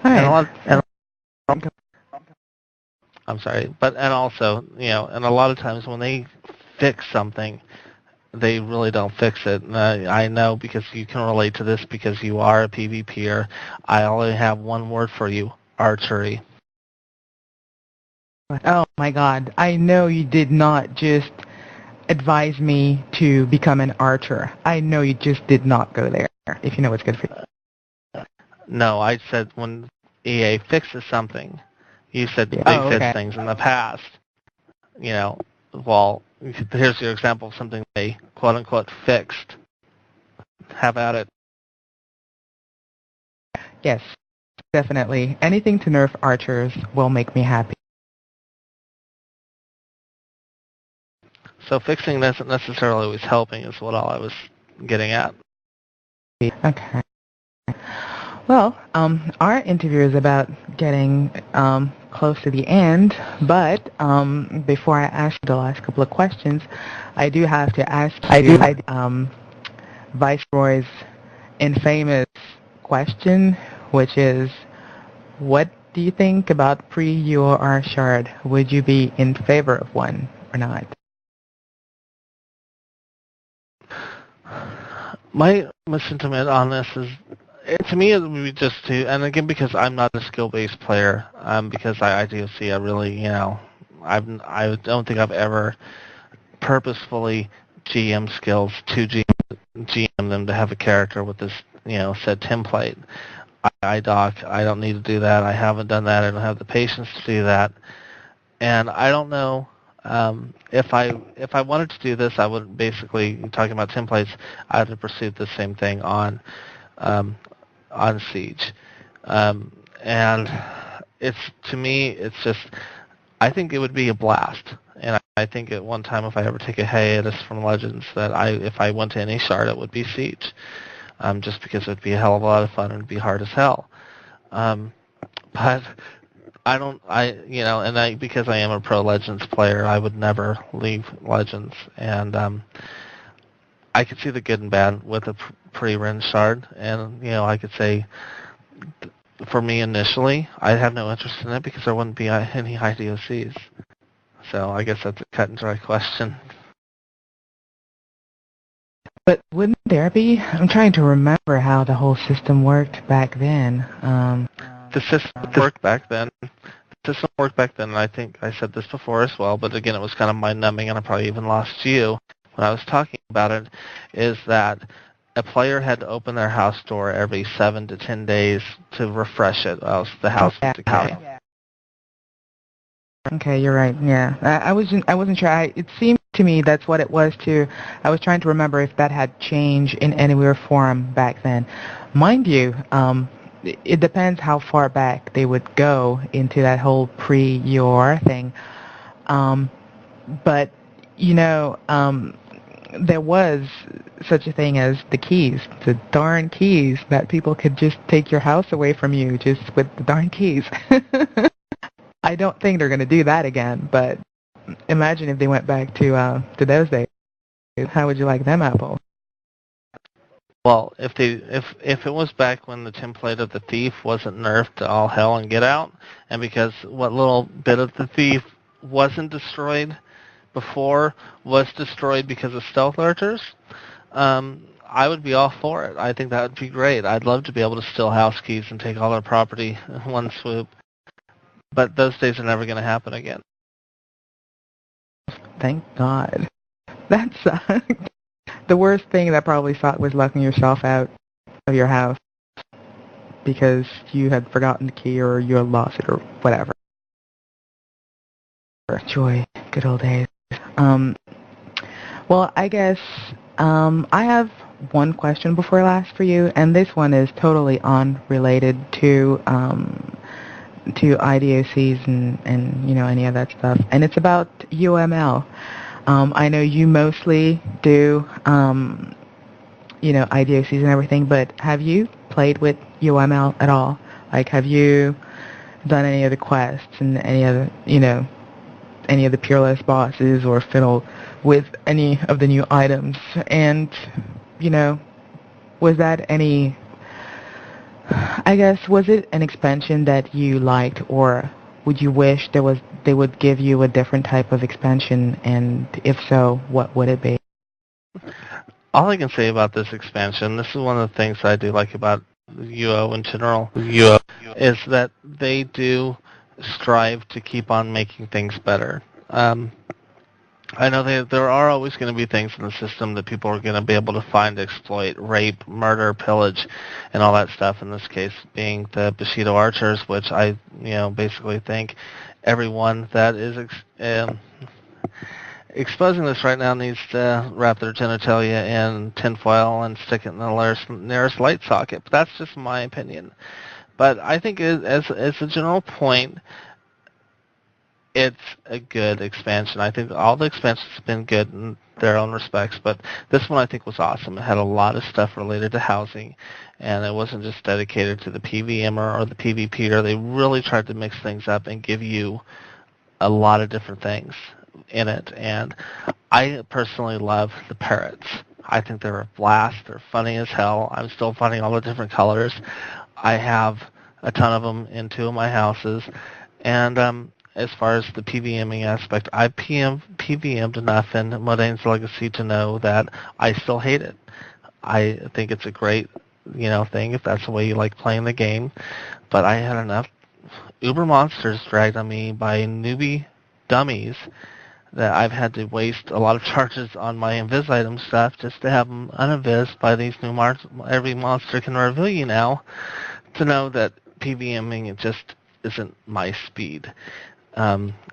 All right. I'm sorry, and also, and a lot of times when they fix something, they really don't fix it. And I know, because you can relate to this because you are a PvPer. I only have one word for you: archery. Oh my God, I know you did not just advise me to become an archer. I know you just did not go there, if you know what's good for you. No, I said when EA fixes something. You said they fixed things in the past. Well, here's your example of something they quote-unquote fixed. Have at it. Yes, definitely. Anything to nerf archers will make me happy. So fixing isn't necessarily always helping is what all I was getting at. Okay. Well, our interview is about getting close to the end, but before I ask the last couple of questions, I do have to ask you Viceroy's infamous question, which is, what do you think about pre-UOR shard? Would you be in favor of one or not? My sentiment on this is, to me, it would be just to, and again, because I'm not a skill-based player, because I do see, I really, I don't think I've ever purposefully GM skills to GM them to have a character with this, said template. I doc, I don't need to do that. I haven't done that. I don't have the patience to do that. And I don't know, if I wanted to do this, I would basically, talking about templates, I would have pursued the same thing on Siege. And it's, to me, it's just, I think it would be a blast. And I think at one time, if I ever take a hiatus from Legends, that if I went to any shard, it would be Siege. Just because it would be a hell of a lot of fun and it would be hard as hell. But because I am a pro Legends player, I would never leave Legends. And I could see the good and bad with a pre-Ren shard. And, I could say, for me initially, I'd have no interest in it because there wouldn't be any high DOCs. So I guess that's a cut and dry question. But wouldn't there be? I'm trying to remember how the whole system worked back then. The system worked back then. And I think I said this before as well, but again, it was kind of mind-numbing, and I probably even lost you when I was talking about it, is that a player had to open their house door every 7 to 10 days to refresh it, else the house would decay. Okay, you're right. Yeah, I wasn't sure. It seemed to me that's what it was too. I was trying to remember if that had changed in any way or form back then. Mind you, it depends how far back they would go into that whole pre-UOR thing. But there was such a thing as the keys, the darn keys that people could just take your house away from you just with the darn keys. I don't think they're going to do that again, but imagine if they went back to those days. How would you like them apples? Well, if it was back when the template of the thief wasn't nerfed to all hell and get out, and because what little bit of the thief wasn't destroyed before was destroyed because of stealth archers, I would be all for it. I think that would be great. I'd love to be able to steal house keys and take all their property in one swoop, but those days are never going to happen again. Thank God. That sucked. The worst thing that probably sucked was locking yourself out of your house because you had forgotten the key or you had lost it or whatever. Joy, good old days. Well, I guess I have one question before last for you, and this one is totally unrelated to IDOCs and any of that stuff, and it's about UML. I know you mostly do IDOCs and everything, but have you played with UML at all? Like, have you done any of the quests and any of the Peerless bosses or fiddled with any of the new items? And, was that any, I guess, was it an expansion that you liked, or would you wish they would give you a different type of expansion, and if so, what would it be? All I can say about this expansion, this is one of the things I do like about UO in general, UO, is that they do strive to keep on making things better. I know there are always going to be things in the system that people are going to be able to find, exploit, rape, murder, pillage, and all that stuff. In this case, being the Bushido archers, which I, basically think everyone that is exposing this right now needs to wrap their genitalia in tinfoil and stick it in the nearest light socket. But that's just my opinion. But I think as a general point, it's a good expansion. I think all the expansions have been good in their own respects, but this one I think was awesome. It had a lot of stuff related to housing, and it wasn't just dedicated to the PVMer or the PvPer. They really tried to mix things up and give you a lot of different things in it, and I personally love the parrots. I think they're a blast. They're funny as hell. I'm still finding all the different colors. I have a ton of them in two of my houses, and as far as the PVMing aspect, I PVM'd enough in Modane's Legacy to know that I still hate it. I think it's a great, thing if that's the way you like playing the game, but I had enough uber monsters dragged on me by newbie dummies that I've had to waste a lot of charges on my invis item stuff just to have them uninvis by these new every monster can reveal you now, to know that PVMing it just isn't my speed.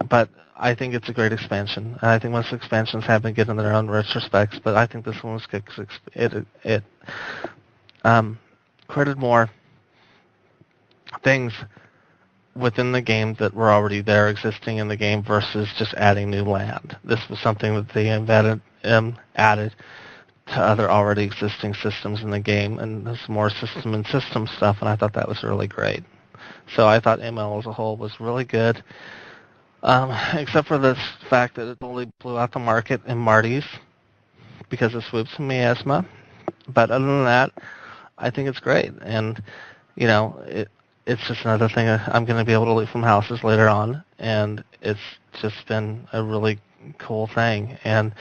But I think it's a great expansion. I think most expansions have been good in their own retrospects, but I think this one was good because it created more things within the game that were already there existing in the game versus just adding new land. This was something that they added to other already existing systems in the game, and there's more system and system stuff, and I thought that was really great. So I thought ML as a whole was really good. Except for this fact that it totally blew out the market in Marty's because of swoops and miasma. But other than that, I think it's great. And, it's just another thing I'm going to be able to loot from houses later on. And it's just been a really cool thing. And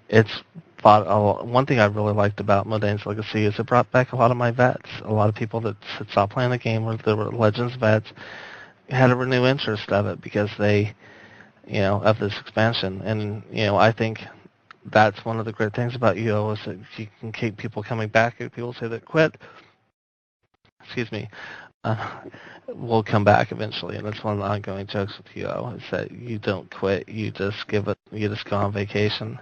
it's one thing I really liked about Modane's Legacy is it brought back a lot of my vets. A lot of people that had stopped playing the game or that were Legends vets had a renewed interest of it because they, of this expansion. And, I think that's one of the great things about UO is that you can keep people coming back. If people say that quit, will come back eventually. And that's one of the ongoing jokes with UO is that you don't quit. You just go on vacation.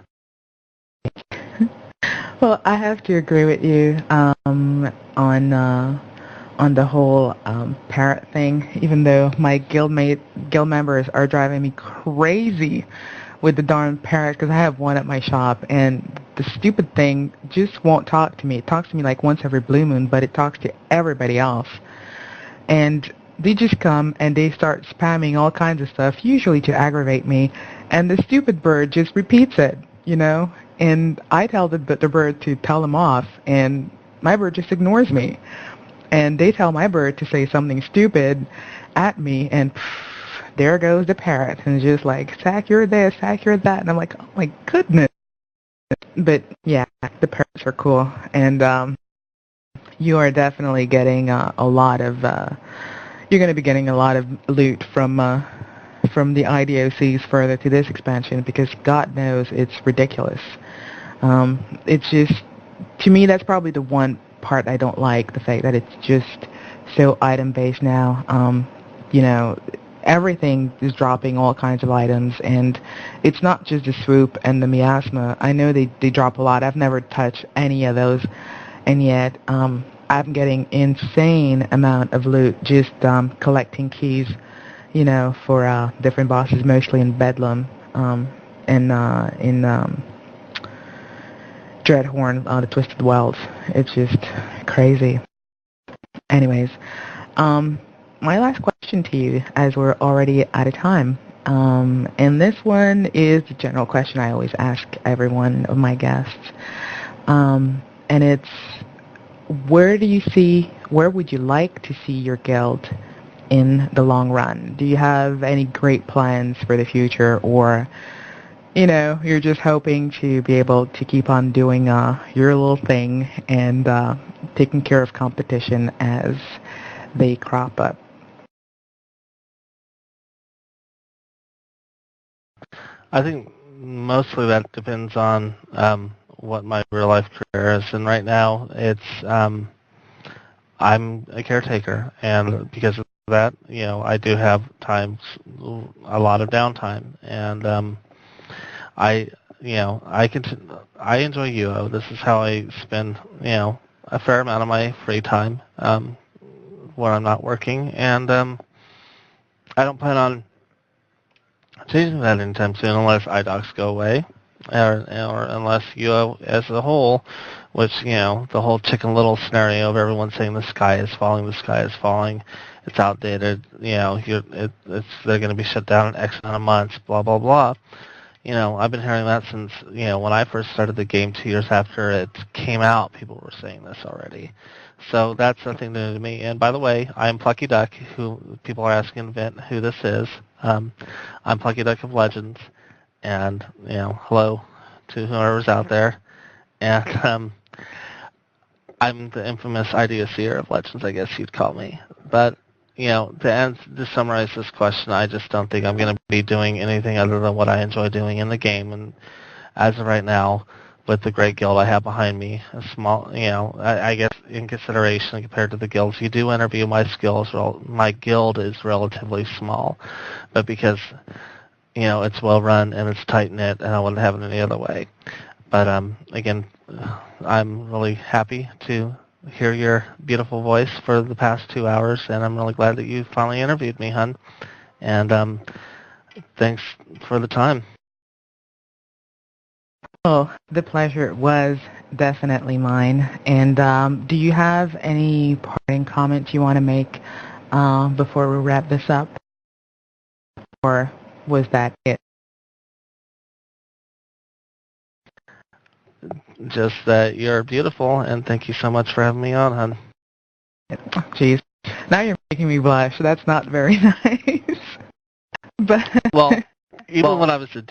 Well, I have to agree with you on the whole parrot thing, even though my guild members are driving me crazy with the darn parrot because I have one at my shop, and the stupid thing just won't talk to me. It talks to me like once every blue moon, but it talks to everybody else. And they just come and they start spamming all kinds of stuff, usually to aggravate me, and the stupid bird just repeats it, you know? And I tell the bird to tell them off, and my bird just ignores me. And they tell my bird to say something stupid at me, and there goes the parrot, and it's just like, Zach, you're this, Zach, you're that, and I'm like, oh my goodness. But yeah, the parrots are cool, and you are definitely getting a lot of, you're going to be getting a lot of loot from the IDOCs further to this expansion, because God knows it's ridiculous. It's just, to me, that's probably the one part I don't like, the fact that it's just so item-based now. You know, everything is dropping all kinds of items, and it's not just the swoop and the miasma. I know they drop a lot. I've never touched any of those, and yet I'm getting insane amount of loot just collecting keys, you know, for different bosses, mostly in Bedlam, and in Dreadhorn, the Twisted Wells. It's just crazy. Anyways, my last question to you, as we're already out of time, and this one is the general question I always ask every one of my guests, and it's, where would you like to see your guild in the long run? Do you have any great plans for the future, or, you know, you're just hoping to be able to keep on doing your little thing and taking care of competition as they crop up? I think mostly that depends on what my real life career is, and right now it's I'm a caretaker, and because of that, you know, I do have a lot of downtime, and I enjoy UO. This is how I spend, you know, a fair amount of my free time when I'm not working, and I don't plan on changing that anytime soon unless iDocs go away, or unless UO as a whole, which, you know, the whole Chicken Little scenario of everyone saying the sky is falling, it's outdated, you know, they're going to be shut down in X amount of months, blah, blah, blah. You know, I've been hearing that since, you know, when I first started the game 2 years after it came out, people were saying this already. So that's something new to me. And by the way, I am Plucky Duck, who people are asking in Vent who this is. I'm Plucky Duck of Legends, and, you know, hello to whoever's out there. And I'm the infamous IDOCer of Legends, I guess you'd call me. But, you know, to summarize this question, I just don't think I'm going to be doing anything other than what I enjoy doing in the game. And as of right now, with the great guild I have behind me, a small, you know, I guess in consideration compared to the guilds, you do interview my skills. Well, my guild is relatively small, but because, you know, it's well run and it's tight knit, and I wouldn't have it any other way. But again, I'm really happy to hear your beautiful voice for the past 2 hours, and I'm really glad that you finally interviewed me, hun. And thanks for the time. Oh, the pleasure was definitely mine. And do you have any parting comments you want to make before we wrap this up? Or was that it? Just that you're beautiful, and thank you so much for having me on, hon. Jeez, now you're making me blush. That's not very nice. But well, even when I was a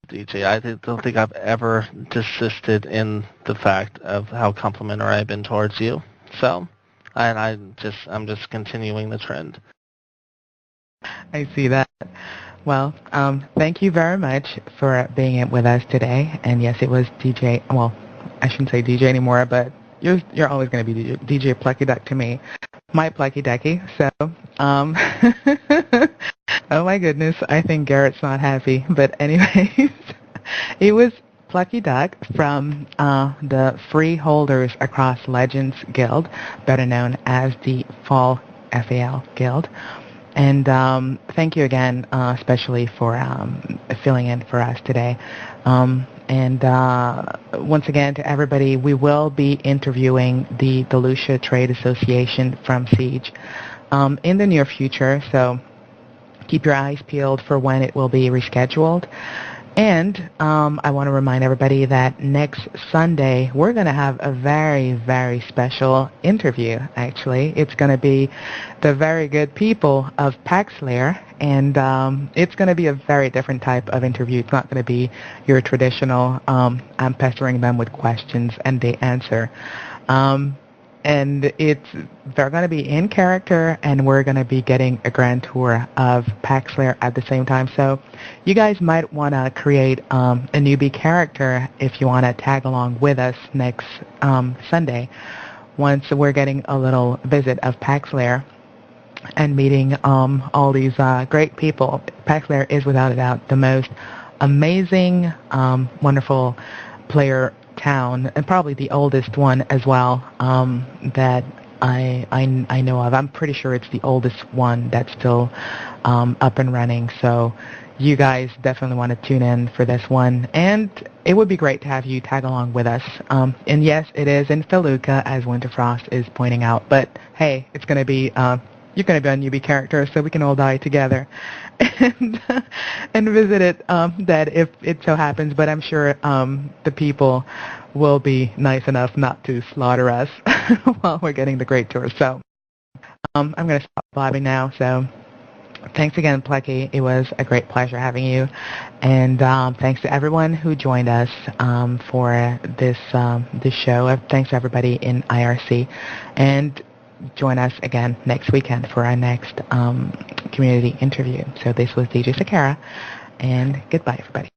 DJ, I don't think I've ever desisted in the fact of how complimentary I've been towards you. So, and I'm just continuing the trend. I see that. Well, thank you very much for being with us today. And yes, it was DJ. Well, I shouldn't say DJ anymore, but you're always going to be DJ Plucky Duck to me, my Plucky Ducky. So, oh my goodness, I think Garrett's not happy. But anyways, it was Plucky Duck from the Freeholders Across Legends Guild, better known as the FAL Guild. And thank you again, especially for filling in for us today. And once again, to everybody, we will be interviewing the Delucia Trade Association from Siege in the near future, so keep your eyes peeled for when it will be rescheduled. And I want to remind everybody that next Sunday we're going to have a very, very special interview, actually. It's going to be the very good people of Paxlayer, and it's going to be a very different type of interview. It's not going to be your traditional, I'm pestering them with questions and they answer. And they're going to be in character, and we're going to be getting a grand tour of Paxlayer at the same time. So you guys might want to create a newbie character if you want to tag along with us next Sunday, once we're getting a little visit of Paxlayer and meeting all these great people. Paxlayer is without a doubt the most amazing, wonderful player town, and probably the oldest one as well, that I know of. I'm pretty sure it's the oldest one that's still up and running. So you guys definitely want to tune in for this one, and it would be great to have you tag along with us. And yes, it is in Feluca, as Winterfrost is pointing out. But hey, it's going to be you're going to be a newbie character, so we can all die together and visit it, that if it so happens. But I'm sure the people will be nice enough not to slaughter us while we're getting the great tour. So I'm going to stop blabbing now. So thanks again, Plecky. It was a great pleasure having you. And thanks to everyone who joined us for this show. Thanks to everybody in IRC. And join us again next weekend for our next community interview. So this was DJ Sakara, and goodbye, everybody.